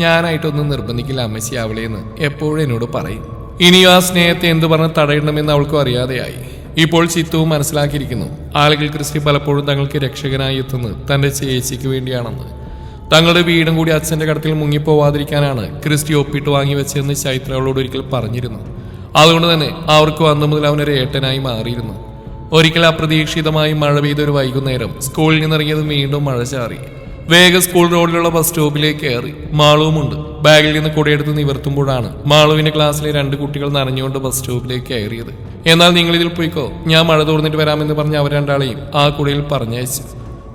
Speaker 1: ഞാനായിട്ടൊന്നും നിർബന്ധിക്കില്ല അമ്മച്ചി അവളെന്ന് എപ്പോഴും എന്നോട് പറയും. ഇനിയും ആ സ്നേഹത്തെ എന്തു പറഞ്ഞ് തടയണമെന്ന് അവൾക്കും അറിയാതെയായി. ഇപ്പോൾ ചിത്തുവും മനസ്സിലാക്കിയിരിക്കുന്നു ആളുകൾ ക്രിസ്റ്റി പലപ്പോഴും തങ്ങൾക്ക് രക്ഷകനായി എത്തുന്നത് തന്റെ ചേച്ചിക്ക് വേണ്ടിയാണെന്ന്. തങ്ങളുടെ വീടും കൂടി അച്ഛന്റെ കടത്തിൽ മുങ്ങിപ്പോവാതിരിക്കാനാണ് ക്രിസ്റ്റി ഒപ്പിട്ട് വാങ്ങി വെച്ചതെന്ന് ചൈത്ര അവളോട് ഒരിക്കൽ പറഞ്ഞിരുന്നു. അതുകൊണ്ട് തന്നെ അവർക്ക് അന്നു മുതൽ അവനൊരു ഏട്ടനായി മാറിയിരുന്നു. ഒരിക്കൽ അപ്രതീക്ഷിതമായി മഴ പെയ്തൊരു വൈകുന്നേരം സ്കൂളിൽ നിന്നിറങ്ങിയത് വീണ്ടും മഴ ചാറി. വേഗം സ്കൂൾ റോഡിലുള്ള ബസ് സ്റ്റോപ്പിലേക്ക് കയറി. മാളുവുമുണ്ട്. ബാഗിൽ നിന്ന് കുടയെടുത്ത് നിവർത്തുമ്പോഴാണ് മാളുവിന്റെ ക്ലാസ്സിലെ 2 കുട്ടികൾ നനഞ്ഞുകൊണ്ട് ബസ് സ്റ്റോപ്പിലേക്ക് കയറിയത്. എന്നാൽ നിങ്ങൾ ഇതിൽ പോയിക്കോ, ഞാൻ മഴ തോർന്നിട്ട് വരാമെന്ന് പറഞ്ഞ് അവർ രണ്ടാളെയും ആ കുടയിൽ പറഞ്ഞയച്ചു.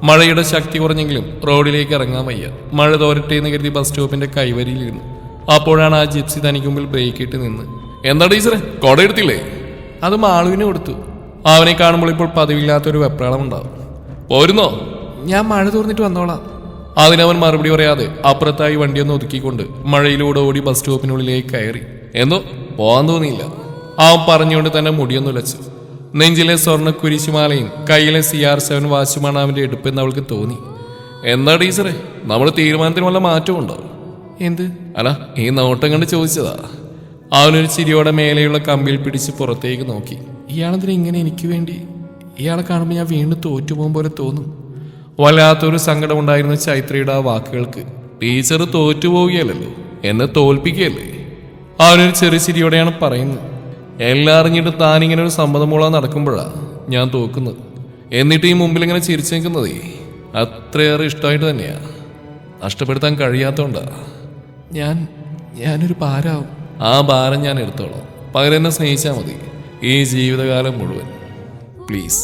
Speaker 1: മഴയുടെ ശക്തി കുറഞ്ഞെങ്കിലും റോഡിലേക്ക് ഇറങ്ങാൻ വയ്യ. മഴ തോരട്ടെ എന്ന് കരുതി ബസ് സ്റ്റോപ്പിന്റെ കൈവരിയിലിരുന്നു. അപ്പോഴാണ് ആ ജിപ്സി തനിക്ക് മുമ്പിൽ ബ്രേക്ക് ഇട്ട് നിന്ന്. എന്താ ടീച്ചറെ, കൊട എടുത്തില്ലേ? അത് മാളുവിന് കൊടുത്തു. അവനെ കാണുമ്പോൾ ഇപ്പോൾ പതിവില്ലാത്തൊരു വെപ്രാളം ഉണ്ടാവും. പോരുന്നോ? ഞാൻ മഴ തോർന്നിട്ട് വന്നോളാം. അതിനവൻ മറുപടി പറയാതെ അപ്പുറത്തായി വണ്ടിയൊന്ന് ഒതുക്കിക്കൊണ്ട് മഴയിലൂടെ ഓടി ബസ് സ്റ്റോപ്പിനുള്ളിലേക്ക് കയറി. എന്തോ പോകാൻ തോന്നിയില്ല. അവൻ പറഞ്ഞുകൊണ്ട് തന്നെ മുടിയൊന്നു ഉലച്ചു. നെഞ്ചിലെ സ്വർണ്ണ കുരിശുമാലയും കയ്യിലെ CR7 വാച്ചുമാണ് അവന്റെ എടുപ്പെന്ന് അവൾക്ക് തോന്നി. എന്താ ടീച്ചറെ, നമ്മുടെ തീരുമാനത്തിന് വല്ല മാറ്റമുണ്ടോ? എന്ത്? അല്ല, ഈ നോട്ടം കണ്ട് ചോദിച്ചതാ. അവനൊരു ചിരിയോടെ മേലെയുള്ള കമ്പിൽ പിടിച്ച് പുറത്തേക്ക് നോക്കി. ഇയാളെന്തിനാ ഇങ്ങനെ എനിക്ക് വേണ്ടി? ഇയാളെ കാണുമ്പോൾ ഞാൻ വീണ്ടും തോറ്റുപോകും പോലെ തോന്നും. വല്ലാത്തൊരു സങ്കടമുണ്ടായിരുന്നു ചൈത്രയുടെ ആ വാക്കുകൾക്ക്. ടീച്ചർ തോറ്റുപോവുകയല്ലോ, എന്നെ തോൽപ്പിക്കുകയല്ലേ? അവനൊരു ചെറിയ ചിരിയോടെയാണ് പറയുന്നത്. എല്ലാം അറിഞ്ഞിട്ട് താനിങ്ങനെ ഒരു സമ്മതമൂളാൻ നടക്കുമ്പോഴാ ഞാൻ തോക്കുന്നത്. എന്നിട്ട് ഈ മുമ്പിൽ ഇങ്ങനെ ചിരിച്ചു നിൽക്കുന്നതേ അത്രയേറെ ഇഷ്ടമായിട്ട് തന്നെയാ. നഷ്ടപ്പെടുത്താൻ കഴിയാത്തോണ്ടാ. ഞാനൊരു ഭാരമാവും. ആ ഭാരം ഞാൻ എടുത്തോളാം. പകരം എന്നെ സ്നേഹിച്ചാൽ മതി ഈ ജീവിതകാലം മുഴുവൻ. പ്ലീസ്.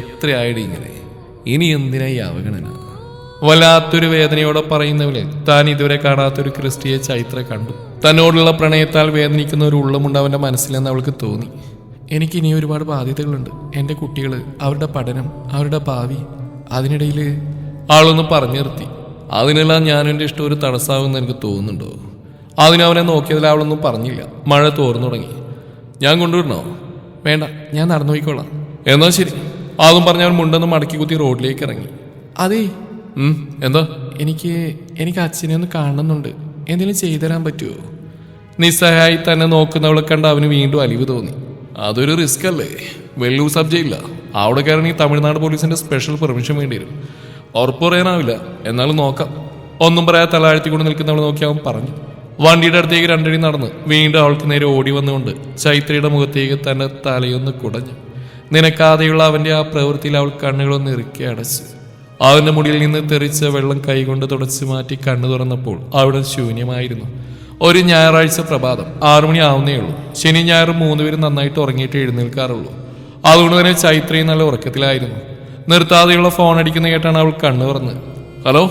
Speaker 1: എത്രയായിട്ട് ഇങ്ങനെ? ഇനി എന്തിനായി അവഗണന? വല്ലാത്തൊരു വേദനയോടെ പറയുന്നവരെ താൻ ഇതുവരെ കാണാത്തൊരു ക്രിസ്റ്റിയെ ചൈത്ര കണ്ടു. തന്നോടുള്ള പ്രണയത്താൽ വേദനിക്കുന്ന ഒരു ഉള്ളമുണ്ട് അവന്റെ മനസ്സിലെന്ന് അവൾക്ക് തോന്നി. എനിക്ക് ഇനി ഒരുപാട് ബാധ്യതകളുണ്ട്. എൻ്റെ കുട്ടികൾ, അവരുടെ പഠനം, അവരുടെ ഭാവി. അതിനിടയിൽ ആളൊന്ന് പറഞ്ഞു നിർത്തി. അതിനെല്ലാം ഞാനും എൻ്റെ ഇഷ്ടം ഒരു തടസ്സമാകുമെന്ന് എനിക്ക് തോന്നുന്നുണ്ടോ? അതിനവനെ നോക്കിയതിൽ അവളൊന്നും പറഞ്ഞില്ല. മഴ തോർന്നു തുടങ്ങി. ഞാൻ കൊണ്ടുവരണോ? വേണ്ട, ഞാൻ നടന്നു പോയിക്കോളാം. എന്നാ ശരി. അതും പറഞ്ഞവൻ മുണ്ടെന്ന് മടക്കി കുത്തി റോഡിലേക്ക് ഇറങ്ങി. അതേ, എന്താ? എനിക്ക് അച്ഛനെ ഒന്ന് കാണണമെന്നുണ്ട്. എന്തെങ്കിലും ചെയ്തുതരാൻ പറ്റുമോ? നിസ്സഹായി തന്നെ നോക്കുന്നവളെ കണ്ട് അവന് വീണ്ടും അലിവ് തോന്നി. അതൊരു റിസ്ക് അല്ലേ? വെല്ലൂർ സബ് ജയിലില്ല. അവിടെ കയറി തമിഴ്നാട് പോലീസിന്റെ സ്പെഷ്യൽ പെർമിഷൻ വേണ്ടി വരും. ഉറപ്പ് പറയാനാവില്ല, എന്നാലും നോക്കാം. ഒന്നും പറയാതെ തലയാഴ്ത്തിക്കൊണ്ട് നിൽക്കുന്നവൾ നോക്കി അവൻ പറഞ്ഞു. വണ്ടിയുടെ അടുത്തേക്ക് 2 അടി നടന്ന് വീണ്ടും അവൾക്ക് നേരെ ഓടി വന്നുകൊണ്ട് ചൈത്രയുടെ മുഖത്തേക്ക് തന്നെ തലയൊന്ന് കുടഞ്ഞു. നിനക്കാതെയുള്ള അവന്റെ ആ പ്രവൃത്തിയിൽ അവൾ കണ്ണുകളൊന്ന് ഇറുക്കി അടച്ചു. അവന്റെ മുടിയിൽ നിന്ന് തെറിച്ച വെള്ളം കൈകൊണ്ട് തുടച്ചു മാറ്റി കണ്ണു തുറന്നപ്പോൾ അവിടെ ശൂന്യമായിരുന്നു. ഒരു ഞായറാഴ്ച പ്രഭാതം 6 മണി ആവുന്നേ ഉള്ളൂ. ശനി ഞായറും 3 പേരും നന്നായിട്ട് ഉറങ്ങിയിട്ട് എഴുന്നേൽക്കാറുള്ളൂ. അതുകൊണ്ട് തന്നെ ചൈത്രയും നല്ല ഉറക്കത്തിലായിരുന്നു. നിർത്താതെയുള്ള ഫോൺ അടിക്കുന്ന കേട്ടാണ് അവൾ കണ്ണു തുറന്നത്. ഹലോ.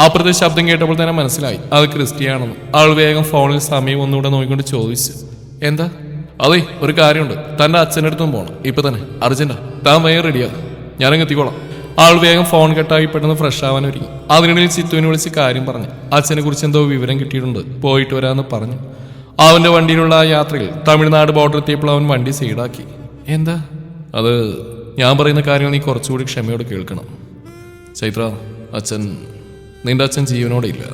Speaker 1: അപ്പുറത്തെ ശബ്ദം കേട്ടപ്പോൾ തന്നെ മനസ്സിലായി അത് ക്രിസ്റ്റിയാണെന്ന്. അവൾ വേഗം ഫോണിൽ സമയം ഒന്നുകൂടെ നോക്കിക്കൊണ്ട് ചോദിച്ചു. എന്താ? അതെ, ഒരു കാര്യമുണ്ട്. തന്റെ അച്ഛൻ്റെ അടുത്തും പോകണം. ഇപ്പൊ തന്നെ അർജന്റാ. താൻ വേഗം റെഡിയാ, ഞാനങ്ങ് എത്തിക്കോളാം. ആൾ വേഗം ഫോൺ കട്ടായി പെട്ടെന്ന് ഫ്രഷ് ആവാൻ ഒരുങ്ങി. അതിനിടയിൽ ചിത്തുവിനെ വിളിച്ച് കാര്യം പറഞ്ഞു. അച്ഛനെ കുറിച്ച് എന്തോ വിവരം കിട്ടിയിട്ടുണ്ട്, പോയിട്ട് വരാമെന്ന് പറഞ്ഞു. അവന്റെ വണ്ടിയിലുള്ള ആ യാത്രയിൽ തമിഴ്നാട് ബോർഡർ എത്തിയപ്പോൾ അവൻ വണ്ടി സൈഡാക്കി. എന്താ? അത് ഞാൻ പറയുന്ന കാര്യങ്ങൾ നീ കുറച്ചുകൂടി ക്ഷമയോടെ കേൾക്കണം. ചൈത്ര, നിന്റെ അച്ഛൻ ജീവനോടെ ഇല്ല.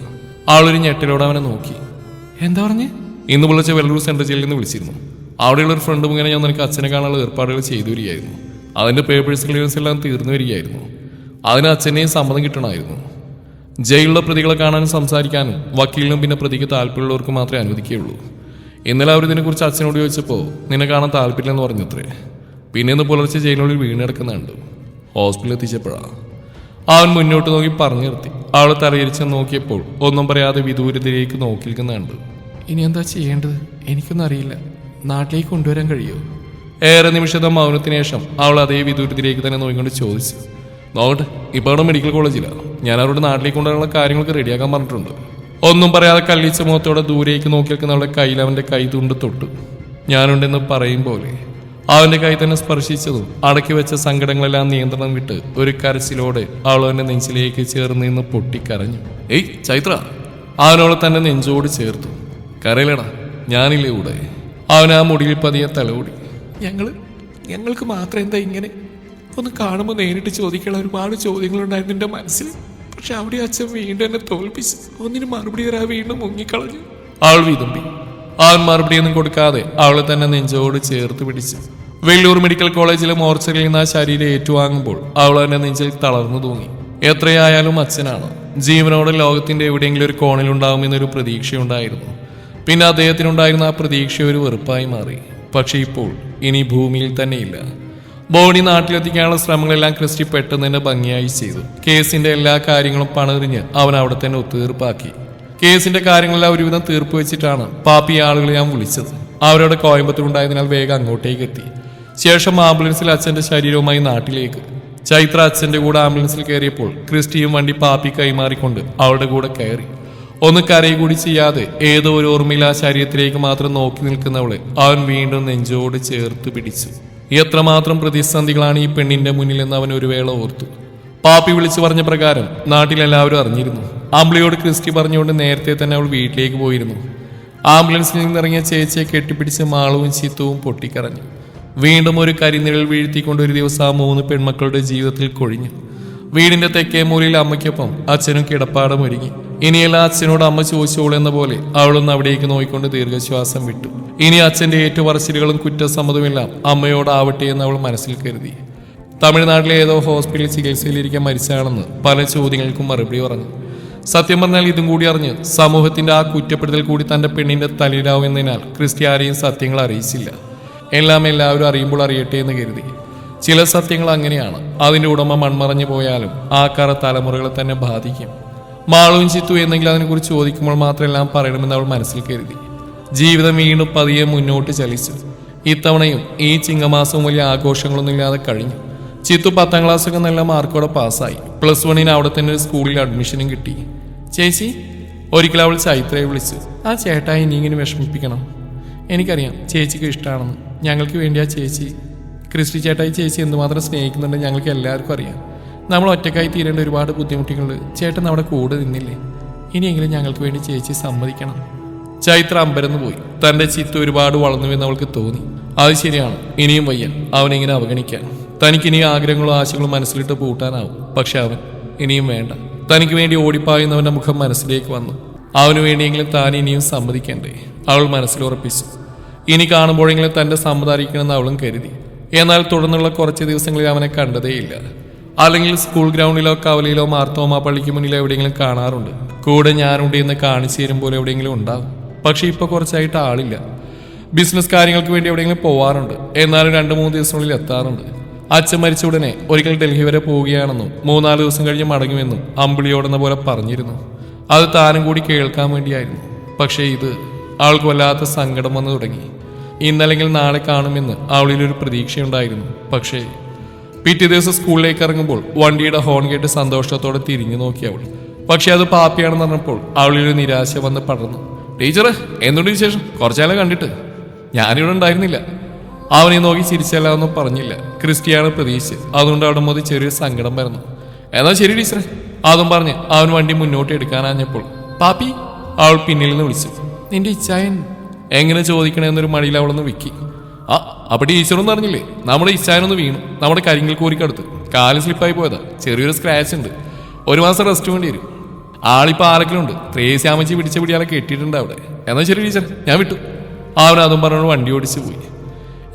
Speaker 1: ആളൊരു ഞെട്ടലോടെ അവനെ നോക്കി. എന്താ പറഞ്ഞേ? ഇന്ന് വിളിച്ച വെല്ലൂർ സെൻട്രൽ ജയിലിൽ നിന്ന് വിളിച്ചിരുന്നു. അവിടെയുള്ള ഒരു ഫ്രണ്ട് മുഖേന ഞാൻ നിനക്ക് അച്ഛനെ കാണാനുള്ള ഏർപ്പാടുകൾ ചെയ്തു വരികയായിരുന്നു. അതിന്റെ പേപ്പേഴ്സ് ക്ലിയറൻസ് എല്ലാം തീർന്നു വരികയായിരുന്നു. അതിന് അച്ഛനെയും സമ്മതം കിട്ടണമായിരുന്നു. ജയിലിലെ പ്രതികളെ കാണാനും സംസാരിക്കാനും വക്കീലിനും പിന്നെ പ്രതിക്ക് താല്പര്യമുള്ളവർക്ക് മാത്രമേ അനുവദിക്കുകയുള്ളൂ. ഇന്നലെ അവർ ഇതിനെക്കുറിച്ച് അച്ഛനോട് ചോദിച്ചപ്പോൾ നിന്നെ കാണാൻ താല്പര്യമില്ലെന്ന് പറഞ്ഞത്രേ. പിന്നെ ഇന്ന് പുലർച്ചെ ജയിലിനുള്ളിൽ വീണെടുക്കുന്നുണ്ട്. ഹോസ്പിറ്റലിൽ എത്തിച്ചപ്പോഴാണ് അവൻ മുന്നോട്ട് നോക്കി പറഞ്ഞു നിർത്തി. അവൾ തലയിരിച്ച് നോക്കിയപ്പോൾ ഒന്നും പറയാതെ വിദൂരത്തിലേക്ക് നോക്കി നിൽക്കുന്നുണ്ട്. ഇനി എന്താ ചെയ്യേണ്ടത്? എനിക്കൊന്നും അറിയില്ല. നാട്ടിലേക്ക് കൊണ്ടുവരാൻ കഴിയുമോ? ഏറെ നിമിഷത്തെ മൗനത്തിന് ശേഷം അവൾ അതേ വിദൂരത്തിലേക്ക് തന്നെ നോക്കിക്കൊണ്ട് ചോദിച്ചു. നോക്കട്ടെ, ഇപ്പോൾ അവിടെ മെഡിക്കൽ കോളേജിലാണ്. ഞാൻ അവരുടെ നാട്ടിലേക്ക് കൊണ്ടുവരാനുള്ള കാര്യങ്ങളൊക്കെ റെഡിയാക്കാൻ പറഞ്ഞിട്ടുണ്ട്. ഒന്നും പറയാതെ കല്ലിച്ച മുഖത്തോടെ ദൂരേക്ക് നോക്കി നിൽക്കുന്നവളുടെ കയ്യിൽ അവന്റെ കൈ തുണ്ട് തൊട്ടു. ഞാനുണ്ടെന്ന് പറയും പോലെ അവന്റെ കൈ തന്നെ സ്പർശിച്ചതും അടക്കി വെച്ച സങ്കടങ്ങളെല്ലാം നിയന്ത്രണം വിട്ട് ഒരു കരച്ചിലോടെ അവൾ അവന്റെ നെഞ്ചിലേക്ക് ചേർന്ന് നിന്ന് പൊട്ടിക്കരഞ്ഞു. ഏയ് ചൈത്ര! അവനോളെ തന്നെ നെഞ്ചോട് ചേർത്തു. കരയിലടാ, ഞാനില്ലേ കൂടെ. അവൻ ആ മുടിയിൽ പതിയെ തലോടി. ഞങ്ങൾക്ക് മാത്രം എന്താ ഇങ്ങനെ? ഒന്ന് കാണുമ്പോൾ നേരിട്ട് ചോദിക്കാനുള്ള ഒരുപാട് ചോദ്യങ്ങളുണ്ടായിരുന്നു എൻ്റെ മനസ്സിൽ. പക്ഷെ അവിടെ അച്ഛൻ വീണ്ടും എന്നെ തോൽപ്പിച്ചു. ഒന്നിന് മറുപടി തരാൻ വീണ്ടും മുങ്ങിക്കളഞ്ഞു. അവൾ വിതുമ്പി. അവൻ മറുപടിയൊന്നും കൊടുക്കാതെ അവളെ തന്നെ നെഞ്ചോട് ചേർത്ത് പിടിച്ചു. വെല്ലൂർ മെഡിക്കൽ കോളേജിലെ മോർച്ചറിയിൽ നിന്ന് ആ ശരീരം ഏറ്റുവാങ്ങുമ്പോൾ അവൾ എന്നെ നെഞ്ചിൽ തളർന്നു തൂങ്ങി. എത്രയായാലും അച്ഛനാണ്. ജീവനോടെ ലോകത്തിന്റെ എവിടെയെങ്കിലും ഒരു കോണിലുണ്ടാവുമെന്നൊരു പ്രതീക്ഷയുണ്ടായിരുന്നു. പിന്നെ അദ്ദേഹത്തിനുണ്ടായിരുന്ന ആ പ്രതീക്ഷ ഒരു വെറുപ്പായി മാറി. പക്ഷെ ഇപ്പോൾ ഇനി ഭൂമിയിൽ തന്നെയില്ല. ബോഡി നാട്ടിലെത്തിക്കാനുള്ള ശ്രമങ്ങളെല്ലാം ക്രിസ്റ്റി പെട്ടെന്ന് തന്നെ ഭംഗിയായി ചെയ്തു. കേസിന്റെ എല്ലാ കാര്യങ്ങളും പണിറിഞ്ഞ് അവൻ അവിടെ തന്നെ ഒത്തുതീർപ്പാക്കി. കേസിന്റെ കാര്യങ്ങളെല്ലാം ഒരുവിധം തീർപ്പ് വെച്ചിട്ടാണ് പാപ്പി ആളുകളെ ഞാൻ വിളിച്ചത്. അവരോട് കോയമ്പത്തൂർ ഉണ്ടായതിനാൽ വേഗം അങ്ങോട്ടേക്ക് എത്തി. ശേഷം ആംബുലൻസിൽ അച്ഛന്റെ ശരീരവുമായി നാട്ടിലേക്ക്. ചൈത്ര അച്ഛന്റെ കൂടെ ആംബുലൻസിൽ കയറിയപ്പോൾ ക്രിസ്റ്റിയും വണ്ടി പാപ്പി കൈമാറിക്കൊണ്ട് അവളുടെ കൂടെ കയറി. ഒന്ന് കരയി കൂടി ചെയ്യാതെ ഏതോ ഒരു ഓർമ്മയിൽ ആ ശരീരത്തിലേക്ക് മാത്രം നോക്കി നിൽക്കുന്നവളെ അവൻ വീണ്ടും നെഞ്ചോട് ചേർത്ത് പിടിച്ചു. എത്രമാത്രം പ്രതിസന്ധികളാണ് ഈ പെണ്ണിന്റെ മുന്നിലെന്ന് അവൻ ഒരു വേള ഓർത്തു. പാപ്പി വിളിച്ചു പറഞ്ഞ പ്രകാരം നാട്ടിലെല്ലാവരും അറിഞ്ഞിരുന്നു. അമ്പിളിയോട് ക്രിസ്റ്റി പറഞ്ഞുകൊണ്ട് നേരത്തെ തന്നെ അവൾ വീട്ടിലേക്ക് പോയിരുന്നു. ആംബുലൻസിൽ നിന്നിറങ്ങിയ ചേച്ചിയെ കെട്ടിപ്പിടിച്ച് മാളവും ചിത്തവും പൊട്ടിക്കറഞ്ഞു. വീണ്ടും ഒരു കരിനിഴൽ വീഴ്ത്തിക്കൊണ്ട് ഒരു ദിവസം ആ 3 പെൺമക്കളുടെ ജീവിതത്തിൽ കൊഴിഞ്ഞു. വീടിന്റെ തെക്കേ മൂലയിൽ അമ്മയ്ക്കൊപ്പം അച്ഛനും കിടപ്പാടം ഒരുങ്ങി. ഇനിയെല്ലാം അച്ഛനോട് അമ്മ ചോദിച്ചോളൂ എന്ന പോലെ അവളൊന്ന് അവിടേക്ക് നോക്കിക്കൊണ്ട് ദീർഘശ്വാസം വിട്ടു. ഇനി അച്ഛന്റെ ഏറ്റുപറച്ചിലുകളും കുറ്റസമ്മതവുമെല്ലാം അമ്മയോടാവട്ടെ എന്ന് അവൾ മനസ്സിൽ കരുതി. തമിഴ്നാട്ടിലെ ഏതോ ഹോസ്പിറ്റലിൽ ചികിത്സയിലിരിക്കാൻ മരിച്ചാണെന്ന് പല ചോദ്യങ്ങൾക്കും മറുപടി പറഞ്ഞു. സത്യം പറഞ്ഞാൽ ഇതും കൂടി അറിഞ്ഞ് സമൂഹത്തിന്റെ ആ കുറ്റപ്പെടുത്തൽ കൂടി തന്റെ പെണ്ണിന്റെ തലയിലാവുന്നതിനാൽ ക്രിസ്ത്യാനിയും സത്യങ്ങൾ അറിയിച്ചില്ല. എല്ലാം എല്ലാവരും അറിയുമ്പോൾ അറിയട്ടെ എന്ന് കരുതി. ചില സത്യങ്ങൾ അങ്ങനെയാണ്. അതിന്റെ ഉടമ മൺമറഞ്ഞു പോയാലും ആ കറ തലമുറകളെ തന്നെ ബാധിക്കും. മാളവും ചിത്തു എന്നെങ്കിലും അതിനെക്കുറിച്ച് ചോദിക്കുമ്പോൾ മാത്രം എല്ലാം പറയണമെന്ന് അവൾ മനസ്സിൽ കരുതി. ജീവിതം വീണ്ടും പതിയെ മുന്നോട്ട് ചലിച്ചു. ഇത്തവണയും ഈ ചിങ്ങമാസവും വലിയ ആഘോഷങ്ങളൊന്നും ഇല്ലാതെ കഴിഞ്ഞു. ചിത്തു 10ാം ക്ലാസ്സൊക്കെ നല്ല മാർക്കോടെ പാസ്സായി. +1 അവിടെ തന്നെ ഒരു സ്കൂളിൽ അഡ്മിഷനും കിട്ടി. ചേച്ചി, ഒരിക്കൽ അവൾ ചൈത്രയെ വിളിച്ചു. ആ ചേട്ടായി ഇനി ഇങ്ങനെ വിഷമിപ്പിക്കണം. എനിക്കറിയാം ചേച്ചിക്ക് ഇഷ്ടമാണെന്ന്. ഞങ്ങൾക്ക് വേണ്ടിയാ ചേച്ചി. ക്രിസ്റ്റി ചേട്ടായി ചേച്ചി എന്തുമാത്രം സ്നേഹിക്കുന്നുണ്ട് ഞങ്ങൾക്ക് എല്ലാവർക്കും അറിയാം. നമ്മൾ ഒറ്റക്കായി തീരേണ്ട ഒരുപാട് ബുദ്ധിമുട്ടുകളുണ്ട്. ചേട്ടൻ നമ്മുടെ കൂടെ നിന്നില്ലേ? ഇനിയെങ്കിലും ഞങ്ങൾക്ക് വേണ്ടി ചേച്ചി സമ്മതിക്കണം. ചൈത്ര അമ്പരന്ന് പോയി. തന്റെ ചിത്തു ഒരുപാട് വളർന്നുവെന്ന് അവൾക്ക് തോന്നി. അത് ശരിയാണ്, ഇനിയും വയ്യ അവനെങ്ങനെ അവഗണിക്കാൻ. തനിക്കിനിയും ആഗ്രഹങ്ങളും ആശകളും മനസ്സിലിട്ട് പൂട്ടാനാവും. പക്ഷെ അവൻ ഇനിയും വേണ്ട. തനിക്ക് വേണ്ടി ഓടിപ്പായുന്നവന്റെ മുഖം മനസ്സിലേക്ക് വന്നു. അവന് വേണ്ടിയെങ്കിലും താൻ ഇനിയും സമ്മതിക്കണ്ടേ? അവൾ മനസ്സിലുറപ്പിച്ചു. ഇനി കാണുമ്പോഴെങ്കിലും തന്റെ സമ്മതം അറിയിക്കണമെന്ന് അവളും കരുതി. എന്നാൽ തുടർന്നുള്ള കുറച്ച് ദിവസങ്ങളിൽ അവനെ കണ്ടതേയില്ല. അല്ലെങ്കിൽ സ്കൂൾ ഗ്രൗണ്ടിലോ കവലയിലോ മാർത്തോമാ പള്ളിക്ക് മുന്നിൽ എവിടെയെങ്കിലും കാണാറുണ്ട്. കൂടെ ഞാനുണ്ട് എന്ന് കാണിച്ചു തരും പോലെ എവിടെയെങ്കിലും ഉണ്ടാവും. പക്ഷെ ഇപ്പൊ കുറച്ചായിട്ട് ആളില്ല. ബിസിനസ് കാര്യങ്ങൾക്ക് വേണ്ടി എവിടെയെങ്കിലും പോവാറുണ്ട്. എന്നാലും 2-3 ദിവസങ്ങളിൽ എത്താറുണ്ട്. അച്ഛൻ മരിച്ച ഉടനെ ഒരിക്കൽ ഡൽഹി വരെ പോവുകയാണെന്നും 3-4 ദിവസം കഴിഞ്ഞ് മടങ്ങുമെന്നും അമ്പിളിയോടെന്ന പോലെ പറഞ്ഞിരുന്നു. അത് താനും കൂടി കേൾക്കാൻ വേണ്ടിയായിരുന്നു. പക്ഷേ ഇത് അവൾക്ക് വല്ലാത്ത സങ്കടം വന്നു തുടങ്ങി. ഇന്നല്ലെങ്കിൽ നാളെ കാണുമെന്ന് അവളിലൊരു പ്രതീക്ഷയുണ്ടായിരുന്നു. പക്ഷേ പിറ്റേ ദിവസം സ്കൂളിലേക്ക് ഇറങ്ങുമ്പോൾ വണ്ടിയുടെ ഹോൺ കേട്ട് സന്തോഷത്തോടെ തിരിഞ്ഞു നോക്കി അവൾ. പക്ഷെ അത് പാപ്പിയാണെന്ന് പറഞ്ഞപ്പോൾ അവളിലൊരു നിരാശ വന്ന് പടർന്നു. ടീച്ചറ്, എന്തുകൊണ്ട് വിശേഷം? കുറച്ചാലേ കണ്ടിട്ട്. ഞാനിവിടെ ഉണ്ടായിരുന്നില്ല. അവനെ നോക്കി ചിരിച്ചല്ലാതൊന്നും പറഞ്ഞില്ല. ക്രിസ്റ്റിയാണ് പ്രതീക്ഷിച്ച്. അതുകൊണ്ട് അവിടെ മുതൽ ചെറിയൊരു സങ്കടം വരുന്നു. എന്നാൽ ശരി ടീച്ചറെ, അതും പറഞ്ഞ് അവൻ വണ്ടി മുന്നോട്ട് എടുക്കാനാഞ്ഞപ്പോൾ പാപ്പി അവൾ പിന്നിൽ നിന്ന് വിളിച്ചു. നിന്റെ ഇച്ചായൻ എങ്ങനെ ചോദിക്കണമെന്നൊരു മടിയിൽ അവളൊന്ന് വിക്കി. അപ്പൊ ടീച്ചറൊന്നും അറിഞ്ഞില്ലേ? നമ്മുടെ ഇച്ചായനൊന്ന് വീണു. നമ്മുടെ കരിങ്കൽ കോരിക്കടുത്ത് കാല് സ്ലിപ്പായി പോയതാ. ചെറിയൊരു സ്ക്രാച്ച് ഉണ്ട്. 1 മാസം റെസ്റ്റ് വേണ്ടി വരും. ആളിപ്പോ ആരൊക്കെയുണ്ട്. ത്രേസ്യാമച്ചി പിടിച്ച പിടിയാളെ കെട്ടിയിട്ടുണ്ട് അവിടെ. എന്നാൽ ശരി ടീച്ചർ, ഞാൻ വിട്ടു. അവനതും പറഞ്ഞോണ്ട് വണ്ടി ഓടിച്ചു പോയി.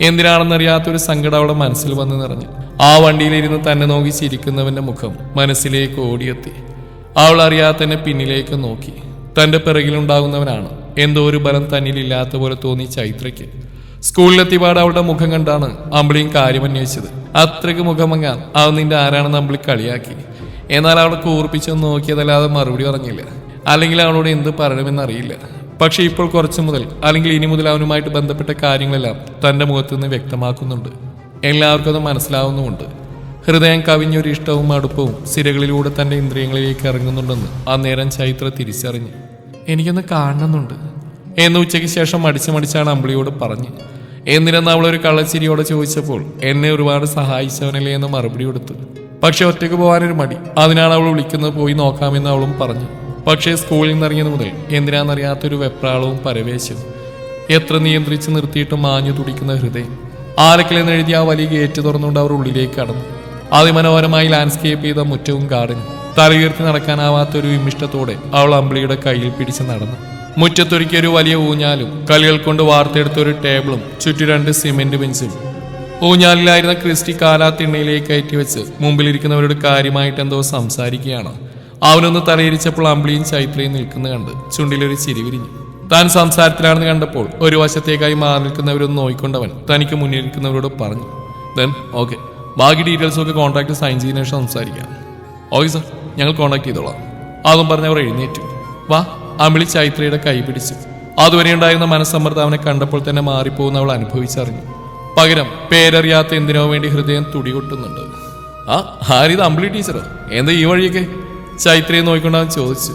Speaker 1: എന്തിനാണെന്നറിയാത്തൊരു സങ്കടം അവളുടെ മനസ്സിൽ വന്ന് നിറഞ്ഞു. ആ വണ്ടിയിലിരുന്ന് തന്നെ നോക്കി ചിരിക്കുന്നവന്റെ മുഖം മനസ്സിലേക്ക് ഓടിയെത്തി. അവൾ അറിയാതെ തന്നെ പിന്നിലേക്ക് നോക്കി. തന്റെ പിറകിലുണ്ടാകുന്നവനാണ്. എന്തോ ഒരു ബലം തന്നിലില്ലാത്ത പോലെ തോന്നി ചൈത്രയ്ക്ക്. സ്കൂളിലെത്തിപാട് അവളുടെ മുഖം കണ്ടാണ് അമ്പിളിയും കാര്യം അന്വേഷിച്ചത്. അത്രയ്ക്ക് മുഖമങ്ങാൻ അവൻ നിന്റെ ആരാണെന്ന് അമ്പിളി കളിയാക്കി. എന്നാൽ അവളെ കൂർപ്പിച്ചൊന്ന് നോക്കിയതല്ലാതെ മറുപടി പറഞ്ഞില്ല. അല്ലെങ്കിൽ അവളോട് എന്ത് പറയണമെന്നറിയില്ല. പക്ഷെ ഇപ്പോൾ കുറച്ചു മുതൽ, അല്ലെങ്കിൽ ഇനി മുതൽ അവനുമായിട്ട് ബന്ധപ്പെട്ട കാര്യങ്ങളെല്ലാം തന്റെ മുഖത്തു നിന്ന് വ്യക്തമാക്കുന്നുണ്ട്. എല്ലാവർക്കും അത് മനസ്സിലാവുന്നുമുണ്ട്. ഹൃദയം കവിഞ്ഞൊരു ഇഷ്ടവും അടുപ്പവും സിരകളിലൂടെ തന്റെ ഇന്ദ്രിയങ്ങളിലേക്ക് ഇറങ്ങുന്നുണ്ടെന്ന് അന്നേരം ചൈത്ര തിരിച്ചറിഞ്ഞു. എനിക്കൊന്ന് കാണണമെന്നുണ്ട് എന്ന് ഉച്ചയ്ക്ക് ശേഷം മടിച്ചാണ് അമ്പിളിയോട് പറഞ്ഞു. എന്തിനെന്ന് അവളൊരു കള്ളച്ചിരിയോടെ ചോദിച്ചപ്പോൾ എന്നെ ഒരുപാട് സഹായിച്ചവനല്ലേ എന്ന് മറുപടി കൊടുത്തു. പക്ഷെ ഒറ്റയ്ക്ക് പോകാനൊരു മടി. അതിനാണ് അവൾ വിളിക്കുന്നത്. പോയി നോക്കാമെന്ന് അവളും പറഞ്ഞു. പക്ഷേ സ്കൂളിൽ നിന്നിറങ്ങിയത് മുതൽ എന്തിനാണെന്നറിയാത്തൊരു വെപ്രാളവും പരവേശവും. എത്ര നിയന്ത്രിച്ച് നിർത്തിയിട്ടും മാഞ്ഞു തുടിക്കുന്ന ഹൃദയം. ആലക്കലെന്ന് എഴുതിയ ആ വലിയ ഗേറ്റ് തുറന്നുകൊണ്ട് അവർ ഉള്ളിലേക്ക് കടന്നു. അതിമനോഹരമായി ലാൻഡ്സ്കേപ്പ് ചെയ്ത മുറ്റവും ഗാർഡനും. തലയുയർത്തി നടക്കാനാവാത്തൊരു വിമിഷ്ടത്തോടെ അവൾ അമ്പിളിയുടെ കയ്യിൽ പിടിച്ച് നടന്നു. മുറ്റത്തൊരുക്കിയൊരു വലിയ ഊഞ്ഞാലും കല്ലുകൾ കൊണ്ട് വാർത്തെടുത്തൊരു ടേബിളും ചുറ്റി 2 സിമെന്റ് ബെഞ്ചും ഊഞ്ഞാലിലായിരുന്ന ക്രിസ്റ്റി കാലാത്തിണ്ണയിലേക്ക് കയറ്റി വെച്ച് മുമ്പിലിരിക്കുന്നവരോട് കാര്യമായിട്ട് എന്തോ സംസാരിക്കുകയാണ്. അവനൊന്ന് തലയിരിച്ചപ്പോൾ അമ്പിളിയും ചൈത്രയും നിൽക്കുന്ന കണ്ട് ചുണ്ടിലൊരു ചിരി വിരിഞ്ഞു. താൻ സംസാരത്തിലാണെന്ന് കണ്ടപ്പോൾ ഒരു വശത്തേക്കായി മാറി നിൽക്കുന്നവരൊന്ന് നോയിക്കൊണ്ടവൻ തനിക്ക് മുന്നിലിരിക്കുന്നവരോട് പറഞ്ഞു, ദെൻ ഓക്കെ, ബാക്കി ഡീറ്റെയിൽസ് ഒക്കെ കോൺട്രാക്ട് സൈൻ ചെയ്യുന്ന ശേഷം സംസാരിക്കാം. ഓക്കെ സാർ, ഞങ്ങൾ കോൺടാക്ട് ചെയ്തോളാം. അതും പറഞ്ഞവർ എഴുന്നേറ്റു. വാ. അമ്പിളി ചൈത്രയുടെ കൈ പിടിച്ചു. അതുവരെ ഉണ്ടായിരുന്ന മനസ്സമ്മർദ്ദം അവനെ കണ്ടപ്പോൾ തന്നെ മാറിപ്പോകുന്ന അവൾ അനുഭവിച്ചറിഞ്ഞു. പകരം പേരറിയാത്ത എന്തിനോ വേണ്ടി ഹൃദയം തുടികൊട്ടുന്നുണ്ട്. ആരിത് അമ്പിളി ടീച്ചറോ? എന്താ ഈ വഴിയൊക്കെ? ചൈത്രയെ നോക്കിക്കൊണ്ട് അവൻ ചോദിച്ചു.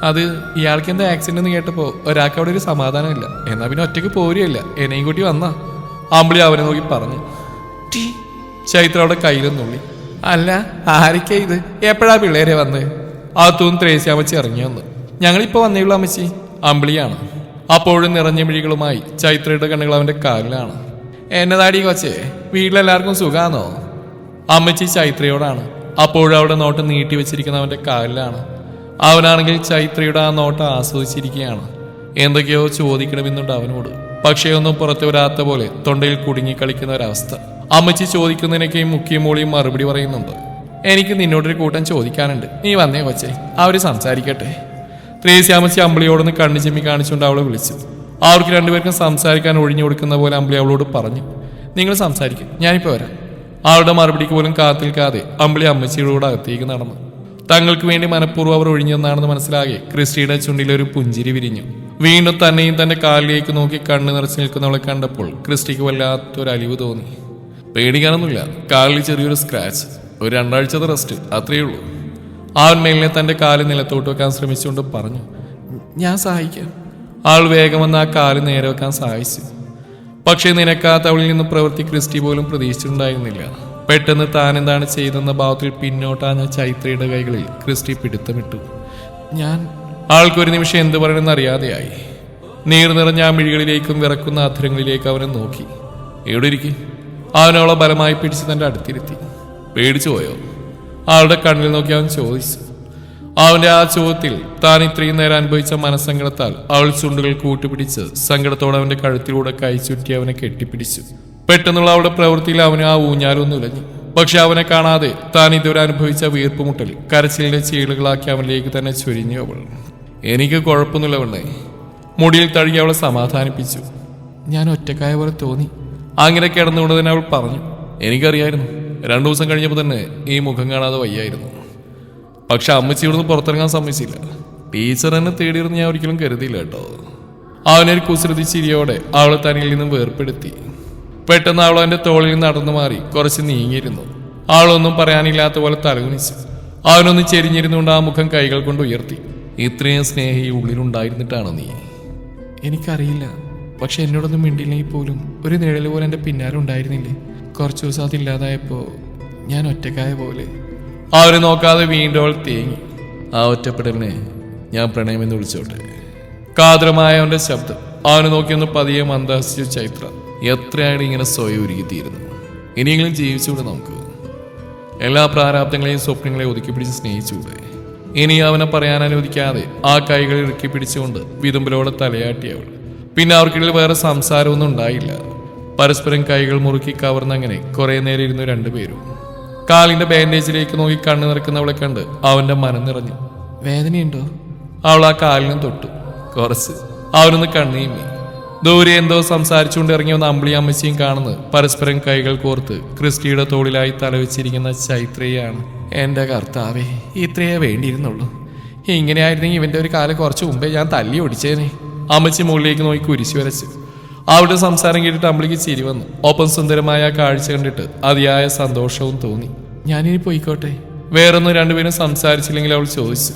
Speaker 1: അത് ഇയാൾക്ക് എന്താ ആക്സിഡന്റ് എന്ന് കേട്ടപ്പോ ഒരാൾക്ക് അവിടെ ഒരു സമാധാനമില്ല. എന്നാ പിന്നെ ഒറ്റയ്ക്ക് പോരുകയില്ല, എന്നെയും കൂട്ടി വന്നാ. അമ്പിളി അവനെ നോക്കി പറഞ്ഞു. ചൈത്ര അവിടെ കയ്യിലൊന്നുള്ളി. അല്ല, ആരൊക്കെ ഇത്? എപ്പോഴാ പിള്ളേരെ വന്ന്? അകത്തുനിന്ന് ത്രേസ്യ അമ്മച്ചി ഇറങ്ങി വന്നു. ഞങ്ങളിപ്പോ വന്നേയുള്ളൂ അമ്മച്ചി. അമ്പിളിയാണ്. അപ്പോഴും നിറഞ്ഞ മിഴികളുമായി ചൈത്രയുടെ കണ്ണുകൾ അവന്റെ കാലിലാണ്. എന്നതാടി കൊച്ചേ, വീട്ടിലെല്ലാവർക്കും സുഖാന്നോ? അമ്മച്ചി ചൈത്രയോടാണ്. അപ്പോഴും അവിടെ നോട്ടം നീട്ടി വെച്ചിരിക്കുന്ന അവന്റെ കാലിലാണ്. അവനാണെങ്കിൽ ചൈത്രയുടെ ആ നോട്ടം ആസ്വദിച്ചിരിക്കുകയാണ്. എന്തൊക്കെയോ ചോദിക്കണമെന്നുണ്ട് അവനോട്. പക്ഷേ ഒന്നും പുറത്തു വരാത്ത പോലെ തൊണ്ടയിൽ കുടുങ്ങി കളിക്കുന്ന ഒരവസ്ഥ. അമ്മച്ചി ചോദിക്കുന്നതിനൊക്കെയും മുക്കിയും മോളിയും മറുപടി പറയുന്നുണ്ട്. എനിക്ക് നിന്നോടൊരു കൂട്ടം ചോദിക്കാനുണ്ട്, നീ വന്നേ കൊച്ചേ, അവര് സംസാരിക്കട്ടെ. ത്രേസ്യാമ്മച്ചി അമ്പിളിയോടൊന്ന് കണ്ണു ചെമ്മി കാണിച്ചുകൊണ്ട് അവളെ വിളിച്ചു. അവർക്ക് രണ്ടുപേർക്കും സംസാരിക്കാൻ ഒഴിഞ്ഞു കൊടുക്കുന്ന പോലെ അമ്പിളി അവളോട് പറഞ്ഞു, നിങ്ങൾ സംസാരിക്കും, ഞാനിപ്പോൾ വരാം. അവളുടെ മറുപടിക്ക് പോലും കാത്തിൽക്കാതെ അമ്പിളി അമ്മച്ചിയുടെ അകത്തേക്ക് നടന്നു. തങ്ങൾക്ക് വേണ്ടി മനഃപൂർവ്വം അവർ ഒഴിഞ്ഞെന്നാണെന്ന് മനസ്സിലാകെ ക്രിസ്റ്റിയുടെ ചുണ്ടിലൊരു പുഞ്ചിരി വിരിഞ്ഞു. വീണ്ടും തന്നെയും തന്റെ കാലിലേക്ക് നോക്കി കണ്ണു നിറച്ചു നിൽക്കുന്നവളെ കണ്ടപ്പോൾ ക്രിസ്റ്റിക്ക് വല്ലാത്തൊരു അലിവ് തോന്നി. പേടിക്കാനൊന്നുമില്ല, കാലിൽ ചെറിയൊരു സ്ക്രാച്ച്, ഒരു 2 ആഴ്ചത്തെ റെസ്റ്റ്, അത്രയേ ഉള്ളൂ. അവൻ മേലിനെ തന്റെ കാല് നിലത്തോട്ട് വെക്കാൻ ശ്രമിച്ചുകൊണ്ട് പറഞ്ഞു. ഞാൻ സഹായിക്കാം. ആൾ വേഗം വന്ന് ആ കാല് നേരെ വെക്കാൻ സഹായിച്ചു. പക്ഷേ നിനക്കാത്ത അവളിൽ നിന്ന് പ്രവൃത്തി ക്രിസ്റ്റി പോലും പ്രതീക്ഷിച്ചിട്ടുണ്ടായിരുന്നില്ല. പെട്ടെന്ന് താൻ എന്താണ് ചെയ്തെന്ന ഭാവത്തിൽ പിന്നോട്ടാഞ്ഞ ചൈത്രയുടെ കൈകളിൽ ക്രിസ്റ്റി പിടുത്തമിട്ടു. ആൾക്കൊരു നിമിഷം എന്ത് പറയണമെന്ന് അറിയാതെയായി. നീർ നിറഞ്ഞ ആ മിഴികളിലേക്കും വിറക്കുന്ന അധരങ്ങളിലേക്ക് അവനെ നോക്കി. എവിടെ ഇരിക്കും? അവനവളെ ബലമായി പിടിച്ച് തന്റെ അടുത്തിരുത്തി. പേടിച്ചു പോയോ? ആളുടെ കണ്ണിൽ നോക്കി അവൻ ചോദിച്ചു. അവന്റെ ആ ചോദ്യത്തിൽ താൻ ഇത്രയും നേരം അനുഭവിച്ച മനസ്സങ്കടത്താൽ അവൾ ചുണ്ടുകൾ കൂട്ടുപിടിച്ച് സങ്കടത്തോടെ അവന്റെ കഴുത്തിലൂടെ കൈ ചുറ്റി അവനെ കെട്ടിപ്പിടിച്ചു. പെട്ടെന്നുള്ള അവളുടെ പ്രവൃത്തിയിൽ അവന് ആ ഊഞ്ഞാലൊന്നും ഉലഞ്ഞു. പക്ഷെ അവനെ കാണാതെ താൻ ഇതുവരെ അനുഭവിച്ച വീർപ്പുമുട്ടൽ കരച്ചിലിന്റെ ചീളുകളാക്കി അവനിലേക്ക് തന്നെ ചൊരിഞ്ഞു അവൾ. എനിക്ക് കുഴപ്പമൊന്നുമില്ല വേണ്ടേ. മുടിയിൽ തഴുകി അവളെ സമാധാനിപ്പിച്ചു. ഞാൻ ഒറ്റക്കായ പോലെ തോന്നി. അങ്ങനെ കിടന്നുകൊണ്ട് തന്നെ അവൾ പറഞ്ഞു. എനിക്കറിയായിരുന്നു, 2 ദിവസം കഴിഞ്ഞപ്പോൾ തന്നെ ഈ മുഖം കാണാതെ വയ്യായിരുന്നു. പക്ഷെ അമ്മച്ചി ഇവിടുന്ന് പുറത്തിറങ്ങാൻ സമ്മതിച്ചില്ല. ടീച്ചർ എന്നെ തേടിയിരുന്ന് ഞാൻ ഒരിക്കലും കരുതിയില്ല കേട്ടോ. അവനൊരു കുസൃതി ചിരിയോടെ അവളെ തനിയിൽ നിന്നും വേർപ്പെടുത്തി. പെട്ടെന്ന് അവൾ അവന്റെ തോളിൽ നിന്ന് നടന്നു മാറി കുറച്ച് നീങ്ങിയിരുന്നു. അവളൊന്നും പറയാനില്ലാത്ത പോലെ തലകുനിച്ചു. അവനൊന്ന് ചെരിഞ്ഞിരുന്നുകൊണ്ട് ആ മുഖം കൈകൾ കൊണ്ട് ഉയർത്തി. ഇത്രയും സ്നേഹി ഉള്ളിലുണ്ടായിരുന്നിട്ടാണോ നീ? എനിക്കറിയില്ല, പക്ഷെ എന്നോടൊന്നും മിണ്ടിയില്ലെങ്കിൽ പോലും ഒരു നിഴല് പോലെ എൻ്റെ പിന്നാലെ ഉണ്ടായിരുന്നില്ലേ. കുറച്ചു ദിവസം അതില്ലാതായപ്പോൾ ഞാൻ ഒറ്റക്കായ പോലെ. അവരെ നോക്കാതെ വീണ്ടും അവൾ തേങ്ങി. ആ ഒറ്റപ്പെടലിനെ ഞാൻ പ്രണയമെന്ന് വിളിച്ചോട്ടെ. കാതരമായ അവന്റെ ശബ്ദം. അവനെ നോക്കിയൊന്ന് പതിയെ മന്ദഹസിച്ചു ചൈത്ര. എത്രയാണ് ഇങ്ങനെ സ്വയം ഉരുകിത്തീരുന്നു? ഇനിയെങ്കിലും ജീവിച്ചുകൂടെ നമുക്ക്? എല്ലാ പ്രാരാബ്ദങ്ങളെയും സ്വപ്നങ്ങളെയും ഒതുക്കി പിടിച്ച് സ്നേഹിച്ചുകൂടെ? ഇനി അവനെ പറയാൻ അനുവദിക്കാതെ ആ കൈകളിൽ ഇറുക്കി പിടിച്ചുകൊണ്ട് വിതുമ്പലോടെ തലയാട്ടിയവൾ. പിന്നെ അവർക്കിടയിൽ വേറെ സംസാരമൊന്നും ഉണ്ടായില്ല. പരസ്പരം കൈകൾ മുറുക്കി കവർന്നങ്ങനെ കുറെ നേരം ഇരുന്നു രണ്ടുപേരും. കാലിന്റെ ബാൻഡേജിലേക്ക് നോക്കി കണ്ണു നിറക്കുന്നവളെ കണ്ട് അവന്റെ മനം നിറഞ്ഞു. വേദനയുണ്ടോ? അവൾ ആ കാലിനും തൊട്ടു. കുറച്ച്. അവനൊന്ന് കണ്ണീമ്മി. ദൂരെ എന്തോ സംസാരിച്ചുകൊണ്ട് ഇറങ്ങി വന്ന അമ്പിളി അമ്മച്ചിയും കാണുന്നത് പരസ്പരം കൈകൾ കോർത്ത് ക്രിസ്റ്റിയുടെ തോളിലായി തലവെച്ചിരിക്കുന്ന ചൈത്രയാണ്. എന്റെ കർത്താവേ, ഇത്രയേ വേണ്ടിയിരുന്നുള്ളൂ. ഇങ്ങനെയായിരുന്നെങ്കിൽ ഇവന്റെ ഒരു കാലം കുറച്ച് മുമ്പേ ഞാൻ തല്ലി ഓടിച്ചേനെ. അമ്മച്ചി മുകളിലേക്ക് നോക്കി കുരിശു വരച്ചു. അവളുടെ സംസാരം കേട്ടിട്ട് അമ്പിളിക്ക് ചിരി വന്നു. ഒപ്പം സുന്ദരമായ ആ കാഴ്ച കണ്ടിട്ട് അതിയായ സന്തോഷവും തോന്നി. ഞാനിനി പോയിക്കോട്ടെ? വേറൊന്നും രണ്ടുപേരും സംസാരിച്ചില്ലെങ്കിൽ അവൾ ചോദിച്ചു.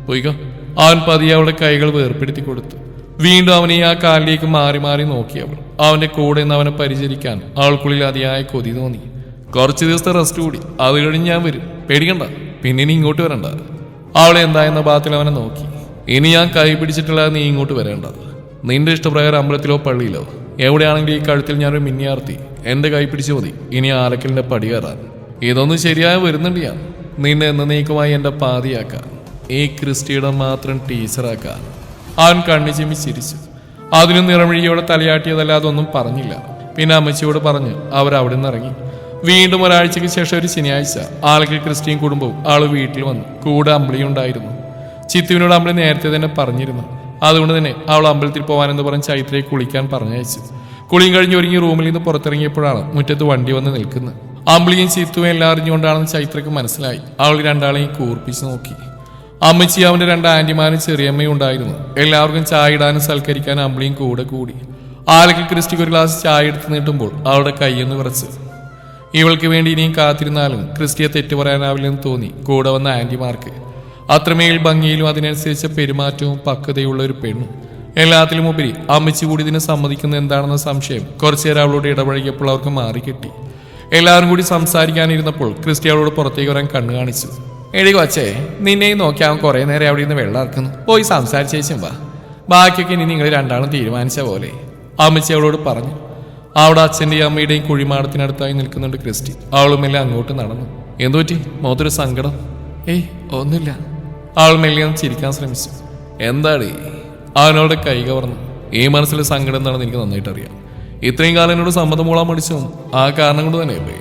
Speaker 1: പോയിക്കോ. അവൻ പതിയെ അവളുടെ കൈകൾ വേർപ്പെടുത്തി കൊടുത്തു. വീണ്ടും അവനെ ആ കാലിലേക്ക് മാറി മാറി നോക്കി അവൾ. അവന്റെ കൂടെ നിന്ന് അവനെ പരിചരിക്കാൻ അവൾക്കുള്ളിൽ അതിയായ കൊതി തോന്നി. കുറച്ച് ദിവസത്തെ റെസ്റ്റ് കൂടി, അത് കഴിഞ്ഞ് ഞാൻ വരും, പേടിക്കണ്ട. പിന്നെ ഇനി ഇങ്ങോട്ട് വരണ്ട. അവളെ എന്തായെന്ന ഭാഗത്തിൽ അവനെ നോക്കി. ഇനി ഞാൻ കൈ പിടിച്ചിട്ടുള്ള നീ ഇങ്ങോട്ട് വരേണ്ട. നിന്റെ ഇഷ്ടപ്രകാരം അമ്പലത്തിലോ പള്ളിയിലോ എവിടെയാണെങ്കിലും ഈ കഴുത്തിൽ ഞാനൊരു മിന്നിയാർത്തി എന്റെ കൈ പിടിച്ചു മതി ഇനി ആലക്കലിന്റെ പടി കയറാൻ. ഇതൊന്നും ശരിയായി വരുന്നുണ്ട് ഞാൻ. നിന്നെ എന്നേക്കുമായി എന്റെ പാതിയാക്കാൻ, ഈ ക്രിസ്റ്റിയുടെ മാത്രം ടീച്ചറാക്കാൻ. അവൻ കണ്ണു ചിമ്മി ചിരിച്ചു. അതിനും നിറമിഴിയോടെ തലയാട്ടിയതല്ലാതെ ഒന്നും പറഞ്ഞില്ല. പിന്നെ അമ്മച്ചിയോട് പറഞ്ഞ് അവർ അവിടെ നിന്ന് ഇറങ്ങി. വീണ്ടും ഒരാഴ്ചയ്ക്ക് ശേഷം ഒരു ശനിയാഴ്ച ആളുകൾ ക്രിസ്ത്യൻ കുടുംബവും ആള് വീട്ടിൽ വന്നു. കൂടെ അമ്പിളിയും ഉണ്ടായിരുന്നു. ചിത്തുവിനോട് അമ്പിളി നേരത്തെ തന്നെ പറഞ്ഞിരുന്നു. അതുകൊണ്ട് തന്നെ അവൾ അമ്പലത്തിൽ പോകാനെന്ന് പറഞ്ഞ് ചൈത്രയെ കുളിക്കാൻ പറഞ്ഞയച്ചു. കുളിയും കഴിഞ്ഞ് ഒരുങ്ങി റൂമിൽ നിന്ന് പുറത്തിറങ്ങിയപ്പോഴാണ് മുറ്റത്ത് വണ്ടി വന്ന് നിൽക്കുന്നത്. അമ്പിളിയും ചിത്തുവും എല്ലാം അറിഞ്ഞുകൊണ്ടാണെന്ന് ചൈത്രയ്ക്ക് മനസ്സിലായി. അവൾ രണ്ടാളെയും കൂർപ്പിച്ച് നോക്കി. അമ്മച്ചി അവന്റെ 2 ആന്റിമാരും ചെറിയമ്മയും ഉണ്ടായിരുന്നു. എല്ലാവർക്കും ചായ ഇടാനും സൽക്കരിക്കാനും അമ്പിളിയും കൂടെ കൂടി. ആലക്കൽ ക്രിസ്റ്റിക്ക് ഒരു ഗ്ലാസ് ചായ എടുത്ത് നീട്ടുമ്പോൾ അവളുടെ കൈയെന്ന് വിറച്ച്. ഇവൾക്ക് വേണ്ടി ഇനിയും കാത്തിരുന്നാലും ക്രിസ്റ്റിയെ തെറ്റു പറയാനാവില്ലെന്ന് തോന്നി കൂടെ വന്ന ആന്റിമാർക്ക്. അത്രമേൽ ഭംഗിയിലും അതിനനുസരിച്ച് പെരുമാറ്റവും പക്വതയുള്ള ഒരു പെണ്ണും. എല്ലാത്തിലും ഉപരി അമ്മച്ചി കൂടി ഇതിനെ സമ്മതിക്കുന്നത് എന്താണെന്ന സംശയം കുറച്ചുനേരം അവളോട് ഇടപഴകിയപ്പോൾ അവർക്ക് മാറിക്കിട്ടി. എല്ലാവരും കൂടി സംസാരിക്കാനിരുന്നപ്പോൾ ക്രിസ്റ്റി അവളോട് പുറത്തേക്ക് വരാൻ കണ്ണു കാണിച്ചു. എടി കൊച്ചേ, നിന്നെയും നോക്കി അവൻ കുറെ നേരം അവിടെ നിന്ന് വെള്ളം ഇറക്കുന്നു. പോയി സംസാരിച്ചേച്ചും വാ. ബാക്കിയൊക്കെ ഇനി നിങ്ങൾ രണ്ടാളും തീരുമാനിച്ച പോലെ അമ്മച്ചി അവളോട് പറഞ്ഞു. അവിടെ അച്ഛൻ്റെയും അമ്മയുടെയും കുഴിമാടത്തിനടുത്തായി നിൽക്കുന്നുണ്ട് ക്രിസ്റ്റി. അവൾ മെല്ലെ അങ്ങോട്ട് നടന്നു. എന്തുപറ്റി? മുഖത്തൊരു സങ്കടം. ഏയ് ഒന്നുമില്ല. അവൾ മെല്ലെ ഒന്ന് ചിരിക്കാൻ ശ്രമിച്ചു. എന്താടേ? അവനോട് കൈ കവർന്നു. ഈ മനസ്സിലെ സങ്കടം എന്താണെന്ന് എനിക്ക് നന്നായിട്ട് അറിയാം. ഇത്രയും കാലം എന്നോട് സമ്മതം മൂളാൻ പഠിച്ചതും ആ കാരണം കൊണ്ട് തന്നെയല്ലേ.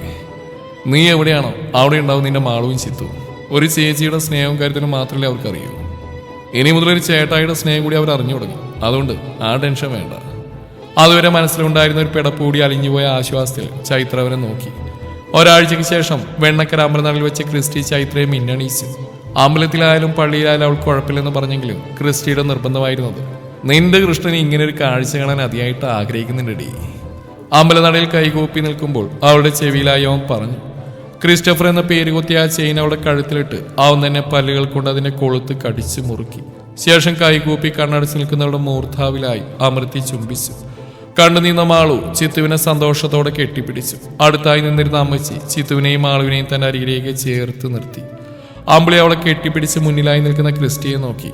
Speaker 1: നീ എവിടെയാണോ അവിടെ ഉണ്ടാവും നിന്റെ മാളവും ചിത്തും. ഒരു ചേച്ചിയുടെ സ്നേഹവും കാര്യത്തിനും മാത്രമല്ലേ അവർക്കറിയൂ. ഇനി മുതലൊരു ചേട്ടായിയുടെ സ്നേഹം കൂടി അവർ അറിഞ്ഞു തുടങ്ങി. അതുകൊണ്ട് ആ ടെൻഷൻ വേണ്ട. അതുവരെ മനസ്സിലുണ്ടായിരുന്ന ഒരു പിടപ്പ് കൂടി അലിഞ്ഞുപോയ ആശ്വാസത്തിൽ ചൈത്ര അവനെ നോക്കി. ഒരാഴ്ചയ്ക്ക് ശേഷം വെണ്ണക്കര അമ്പലനാളിൽ വെച്ച് ക്രിസ്റ്റി ചൈത്രയെ മിന്നണീച്ചു. അമ്പലത്തിലായാലും പള്ളിയിലായാലും അവൾക്ക് കുഴപ്പമില്ലെന്ന് പറഞ്ഞെങ്കിലും ക്രിസ്റ്റിയുടെ നിർബന്ധമായിരുന്നത്. നിന്റെ കൃഷ്ണന് ഇങ്ങനെ ഒരു കാഴ്ച കാണാൻ അതിയായിട്ട് ആഗ്രഹിക്കുന്നുണ്ടടി. അമ്പലനടയിൽ കൈകൂപ്പി നിൽക്കുമ്പോൾ അവളുടെ ചെവിയിലായി അവൻ പറഞ്ഞു. ക്രിസ്റ്റഫർ എന്ന പേര് കുത്തി ആ ചെയിൻ അവളുടെ കഴുത്തിലിട്ട് അവൻ തന്നെ പല്ലുകൾ കൊണ്ട് അതിന്റെ കൊളുത്ത് കടിച്ചു മുറുക്കി. ശേഷം കൈകൂപ്പി കണ്ണടച്ച് നിൽക്കുന്നവളുടെ മൂർധാവിലായി അമർത്തി ചുംബിച്ചു. കണ്ടു നിന്ന മാളു ചിത്തുവിനെ സന്തോഷത്തോടെ കെട്ടിപ്പിടിച്ചു. അടുത്തായി നിന്നിരുന്ന അമ്മച്ചി ചിത്തുവിനെയും മാളുവിനെയും തന്റെ അരികിലേക്ക് ചേർത്ത് നിർത്തി. അമ്പിളി അവളെ കെട്ടിപ്പിടിച്ച് മുന്നിലായി നിൽക്കുന്ന ക്രിസ്റ്റിയെ നോക്കി.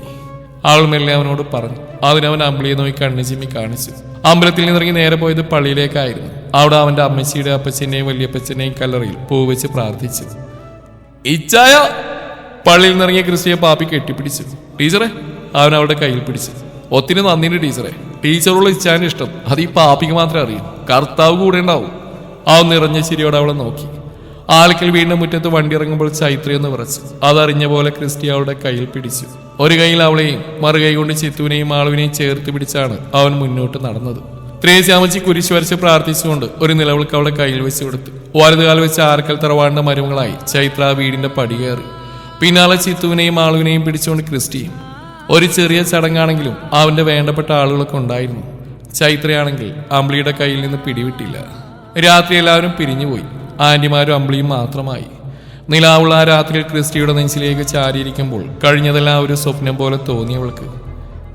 Speaker 1: അവൾ മെല്ലെ അവനോട് പറഞ്ഞു. അതിനവൻ അമ്പിളിയെ നോക്കി കണ്ണു ചിമ്മി കാണിച്ചു. അമ്പലത്തിൽ നിന്നിറങ്ങി നേരെ പോയത് പള്ളിയിലേക്കായിരുന്നു. അവിടെ അവന്റെ അമ്മച്ചിയുടെ അപ്പച്ചന്റെയും വല്യപ്പച്ചന്റെയും കല്ലറയിൽ പൂവെച്ച് പ്രാർത്ഥിച്ചു. ഇച്ചായ! പള്ളിയിൽ നിന്നിറങ്ങിയ ക്രിസ്റ്റിയെ പാപ്പി കെട്ടിപ്പിടിച്ചു. ടീച്ചറെ! അവൻ അവളുടെ കയ്യിൽ പിടിച്ചു. ഒത്തിരി നന്ദിയുണ്ട് ടീച്ചറെ. ടീച്ചറുള്ള ഇച്ചാന്റെ ഇഷ്ടം അത് ഈ പാപ്പിക്ക് മാത്രമേ അറിയൂ. കർത്താവ് കൂടെ ഉണ്ടാവും. അവൻ നിറഞ്ഞ ചിരിയോടെ അവളെ നോക്കി. ആലക്കൽ വീടിന്റെ മുറ്റത്ത് വണ്ടി ഇറങ്ങുമ്പോൾ ചൈത്രയെന്ന് വിറച്ചു. അതറിഞ്ഞ പോലെ ക്രിസ്റ്റി അവളുടെ കയ്യിൽ പിടിച്ചു. ഒരു കൈയിൽ അവളെയും മറുകൈ കൊണ്ട് ചിത്തുവിനെയും ആളുവിനെയും ചേർത്ത് പിടിച്ചാണ് അവൻ മുന്നോട്ട് നടന്നത്. ത്രേസ്യാമച്ചി കുരിശ് വരച്ച് പ്രാർത്ഥിച്ചുകൊണ്ട് ഒരു നിലവിളക്ക് അവളുടെ കയ്യിൽ വെച്ച് കൊടുത്തു. വലതുകാൽ വെച്ച് ആർക്കൽ തറവാടിന്റെ മരുമകളായി ചൈത്ര വീടിന്റെ പടി കയറി. പിന്നാലെ ചിത്തുവിനെയും ആളുവിനെയും പിടിച്ചുകൊണ്ട് ക്രിസ്റ്റിയും. ഒരു ചെറിയ ചടങ്ങാണെങ്കിലും അവന്റെ വേണ്ടപ്പെട്ട ആളുകളൊക്കെ ഉണ്ടായിരുന്നു. ചൈത്രയാണെങ്കിൽ അമ്പിളിയുടെ കയ്യിൽ നിന്ന് പിടിവിട്ടില്ല. രാത്രി എല്ലാവരും പിരിഞ്ഞുപോയി. ആന്റിമാരും അമ്പിളിയും മാത്രമായി. നിലാവുള്ള ആ രാത്രിയിൽ ക്രിസ്റ്റിയുടെ നെഞ്ചിലേക്ക് ചാരിയിരിക്കുമ്പോൾ കഴിഞ്ഞതെല്ലാം ഒരു സ്വപ്നം പോലെ തോന്നിയവൾക്ക്.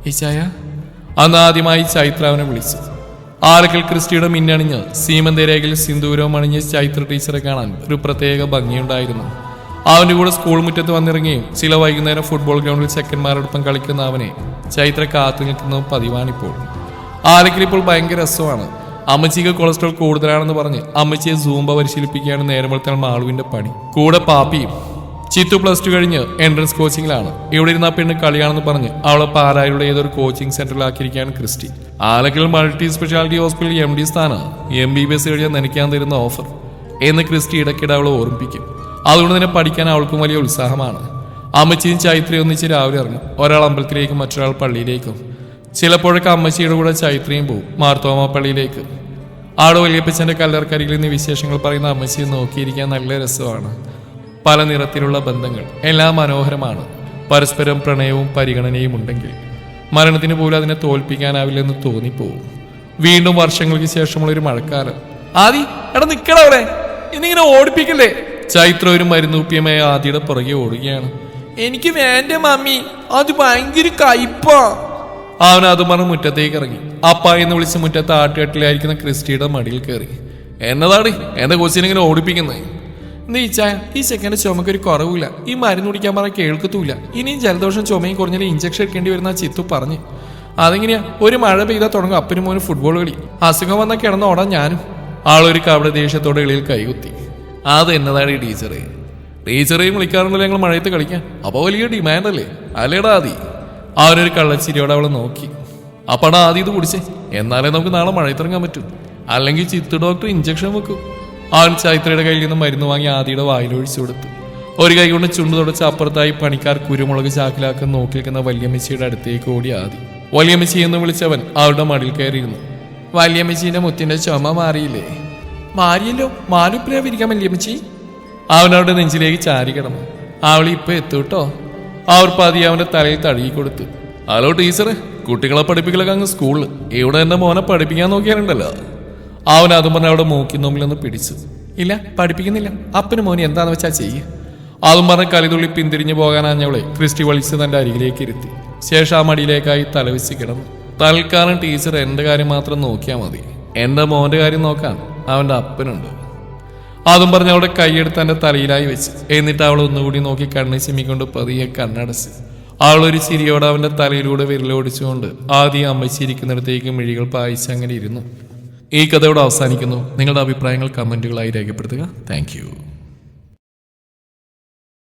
Speaker 1: ഈച്ചായ! അന്ന് ആദ്യമായി ചൈത്ര അവനെ വിളിച്ചു. ആലക്കൽ ക്രിസ്റ്റിയുടെ മിന്നണിഞ്ഞ് സീമന്തരേഖയിൽ സിന്ദൂരവും അണിഞ്ഞ് ചൈത്ര ടീച്ചറെ കാണാൻ ഒരു പ്രത്യേക ഭംഗിയുണ്ടായിരുന്നു. അവന്റെ കൂടെ സ്കൂൾ മുറ്റത്ത് വന്നിറങ്ങിയും ചില വൈകുന്നേരം ഫുട്ബോൾ ഗ്രൗണ്ടിൽ ചെക്കന്മാരോടൊപ്പം കളിക്കുന്ന അവനെ ചൈത്ര കാത്തു നിൽക്കുന്നതും പതിവാണിപ്പോൾ. ആലക്കൽ ഇപ്പോൾ ഭയങ്കര രസമാണ്. അമ്മച്ചിക്ക് കൊളസ്ട്രോൾ കൂടുതലാണെന്ന് പറഞ്ഞ് അമ്മച്ചിയെ സൂംബ പരിശീലിപ്പിക്കുകയാണ് നേരമ്പളത്താൽ മാളുവിന്റെ പണി. കൂടെ പാപ്പിയും. ചിത്തു +2 കഴിഞ്ഞ് എൻട്രൻസ് കോച്ചിങ്ങിലാണ്. ഇവിടെ ഇരുന്ന പെണ്ണ് കളിയാണെന്ന് പറഞ്ഞ് അവളെ പാലായിലുള്ള ഏതൊരു കോച്ചിങ് സെന്ററിലാക്കിയിരിക്കുകയാണ് Christy. Alakkal multi speciality hospital MD സ്ഥാനം MBBS കഴിഞ്ഞാൽ നനയ്ക്കാൻ തരുന്ന ഓഫർ എന്ന് ക്രിസ്റ്റി ഇടയ്ക്കിടെ അവളെ ഓർമ്മിപ്പിക്കും. അതുകൊണ്ട് തന്നെ പഠിക്കാൻ അവൾക്കും വലിയ ഉത്സാഹമാണ്. അമ്മച്ചിയും ചൈത്രയും ഒന്നിച്ച് രാവിലെ ഇറങ്ങും. ഒരാൾ അമ്പലത്തിലേക്കും മറ്റൊരാൾ പള്ളിയിലേക്കും. ചിലപ്പോഴൊക്കെ അമ്മച്ചിയുടെ കൂടെ ചൈത്രയും പോവും മാർത്തോമ പള്ളിയിലേക്ക്. ആടെ വലിയപ്പച്ചന്റെ കല്ലറക്കരികിൽ നിന്ന് വിശേഷങ്ങൾ പറയുന്ന അമ്മച്ചിയെ നോക്കിയിരിക്കാൻ നല്ല രസമാണ്. പല നിറത്തിലുള്ള ബന്ധങ്ങൾ എല്ലാം മനോഹരമാണ്. പരസ്പരം പ്രണയവും പരിഗണനയും ഉണ്ടെങ്കിൽ മരണത്തിന് പോലും അതിനെ തോൽപ്പിക്കാനാവില്ലെന്ന് തോന്നിപ്പോവും. വീണ്ടും വർഷങ്ങൾക്ക് ശേഷമുള്ള ഒരു മഴക്കാലം. ആദി എടാ നിക്കടവിടെ, ഇന്നിങ്ങനെ ഓടിപ്പിക്കല്ലേ. ചൈത്ര ഒരു മരുന്നൂപ്പിയമായ ആദിയുടെ പുറകെ ഓടുകയാണ്. എനിക്ക് വേണ്ട മമ്മി, അത് ഭയങ്കര കയ്പാ. അവൻ അത് പറഞ്ഞ് മുറ്റത്തേക്ക് ഇറങ്ങി. അപ്പ എന്ന് വിളിച്ച് മുറ്റത്ത് ആട്ടുകെട്ടിലായിരിക്കുന്ന ക്രിസ്റ്റിയുടെ മടിയിൽ കയറി. എന്നതാണ് എന്റെ കൊച്ചിനിങ്ങനെ ഓടിപ്പിക്കുന്നത്? നീ ചായ, ഈ ചെക്കൻ്റെ ചുമക്കൊരു കുറവില്ല. ഈ മരുന്ന് കുടിക്കാൻ പറഞ്ഞാൽ കേൾക്കത്തൂല. ഇനിയും ജലദോഷം ചുമയും കുറഞ്ഞാൽ ഇഞ്ചക്ഷൻ എടുക്കേണ്ടി വരുന്ന ചിത്തു പറഞ്ഞു. അതെങ്ങനെയാ? ഒരു മഴ പെയ്താൽ തുടങ്ങും അപ്പനും മോനും ഫുട്ബോൾ കളി. അസുഖം വന്നാൽ കിടന്ന് ഓടാൻ ഞാനും. ആളൊരു കവട ദേഷ്യത്തോടെ ഇളിയിൽ കൈകുത്തി. അത് എന്നതാണ് ഈ ടീച്ചറേയും വിളിക്കാറുണ്ടല്ലോ ഞങ്ങൾ മഴയത്ത് കളിക്കാൻ. അപ്പൊ വലിയ ഡിമാൻഡല്ലേ അല്ലേടാ ആദി? അവനൊരു കള്ളച്ചിരിയോടെ അവളെ നോക്കി. അപ്പടാ ആദ്യം ഇത് കുടിച്ചേ, എന്നാലേ നമുക്ക് നാളെ മഴയത്തിറങ്ങാൻ പറ്റൂ. അല്ലെങ്കിൽ ചിത്തു ഡോക്ടർ ഇഞ്ചക്ഷൻ വെക്കും. അവൻ ചൈത്രയുടെ കയ്യിൽ നിന്ന് മരുന്ന് വാങ്ങി ആദിയുടെ വായിലൊഴിച്ചു കൊടുത്തു. ഒരു കൈ കൊണ്ട് ചുണ്ടു തുടച്ച് അപ്പുറത്തായി പണിക്കാർ കുരുമുളക് ചാക്കിലാക്കാൻ നോക്കി നിൽക്കുന്ന വല്യമ്മച്ചിയുടെ അടുത്തേക്ക് ഓടി ആദി. വല്യമ്മച്ചി എന്ന് വിളിച്ചവൻ അവരുടെ മടിൽ കയറിയിരുന്നു. വല്യമ്മച്ചീന്റെ മുത്തിന്റെ ചുമ മാറിയില്ലേ? മാറിയല്ലോ, മാലുപ്പിലാവിരിക്കാം വല്യമ്മച്ചി. അവനവരുടെ നെഞ്ചിലേക്ക് ചാരി കിടന്നു. അവൾ ഇപ്പൊ എത്തൂട്ടോ. അവർ പതിയെ അവന്റെ തലയിൽ തഴുകി കൊടുത്തു. ഹലോ ടീച്ചറെ, കുട്ടികളെ പഠിപ്പിക്കലൊക്കെ അങ്ങ് സ്കൂളിൽ, ഇവിടെ എന്റെ മോനെ പഠിപ്പിക്കാൻ നോക്കിയാലുണ്ടല്ലോ. അവൻ അതും പറഞ്ഞ അവിടെ മൂക്കി നോമ്പിലൊന്ന് പിടിച്ചു. ഇല്ല, പഠിപ്പിക്കുന്നില്ല, അപ്പന് മോനെ എന്താന്ന് വെച്ചാൽ ചെയ്യ്. അതും പറഞ്ഞ് കലിതുള്ളി പിന്തിരിഞ്ഞു പോകാനാഞ്ഞവളെ ക്രിസ്റ്റി വലിച്ച് തന്റെ അരികിലേക്ക് ഇരുത്തി. ശേഷം ആ മടിയിലേക്കായി തലവെച്ച് കിടന്നു. തൽക്കാലം ടീച്ചർ എന്റെ കാര്യം മാത്രം നോക്കിയാൽ മതി, എന്റെ മോന്റെ കാര്യം നോക്കാൻ അവന്റെ അപ്പനുണ്ട്. അതും പറഞ്ഞ് അവളുടെ കൈയെടുത്ത് എന്റെ തലയിലായി വെച്ച് എന്നിട്ട് അവൾ ഒന്നുകൂടി നോക്കി കണ്ണ് ചിമ്മിക്കൊണ്ട് പതിയെ കണ്ണടച്ച് അവളൊരു ചിരിയോടെ അവന്റെ തലയിലൂടെ വിരലോടിച്ചുകൊണ്ട് ആദ്യം അമ്മച്ചിരിക്കുന്നിടത്തേക്ക് മിഴികൾ പായിച്ച് അങ്ങനെ ഇരുന്നു. ഈ കഥയോട് അവസാനിക്കുന്നു. നിങ്ങളുടെ അഭിപ്രായങ്ങൾ കമന്റുകളായി രേഖപ്പെടുത്തുക. താങ്ക്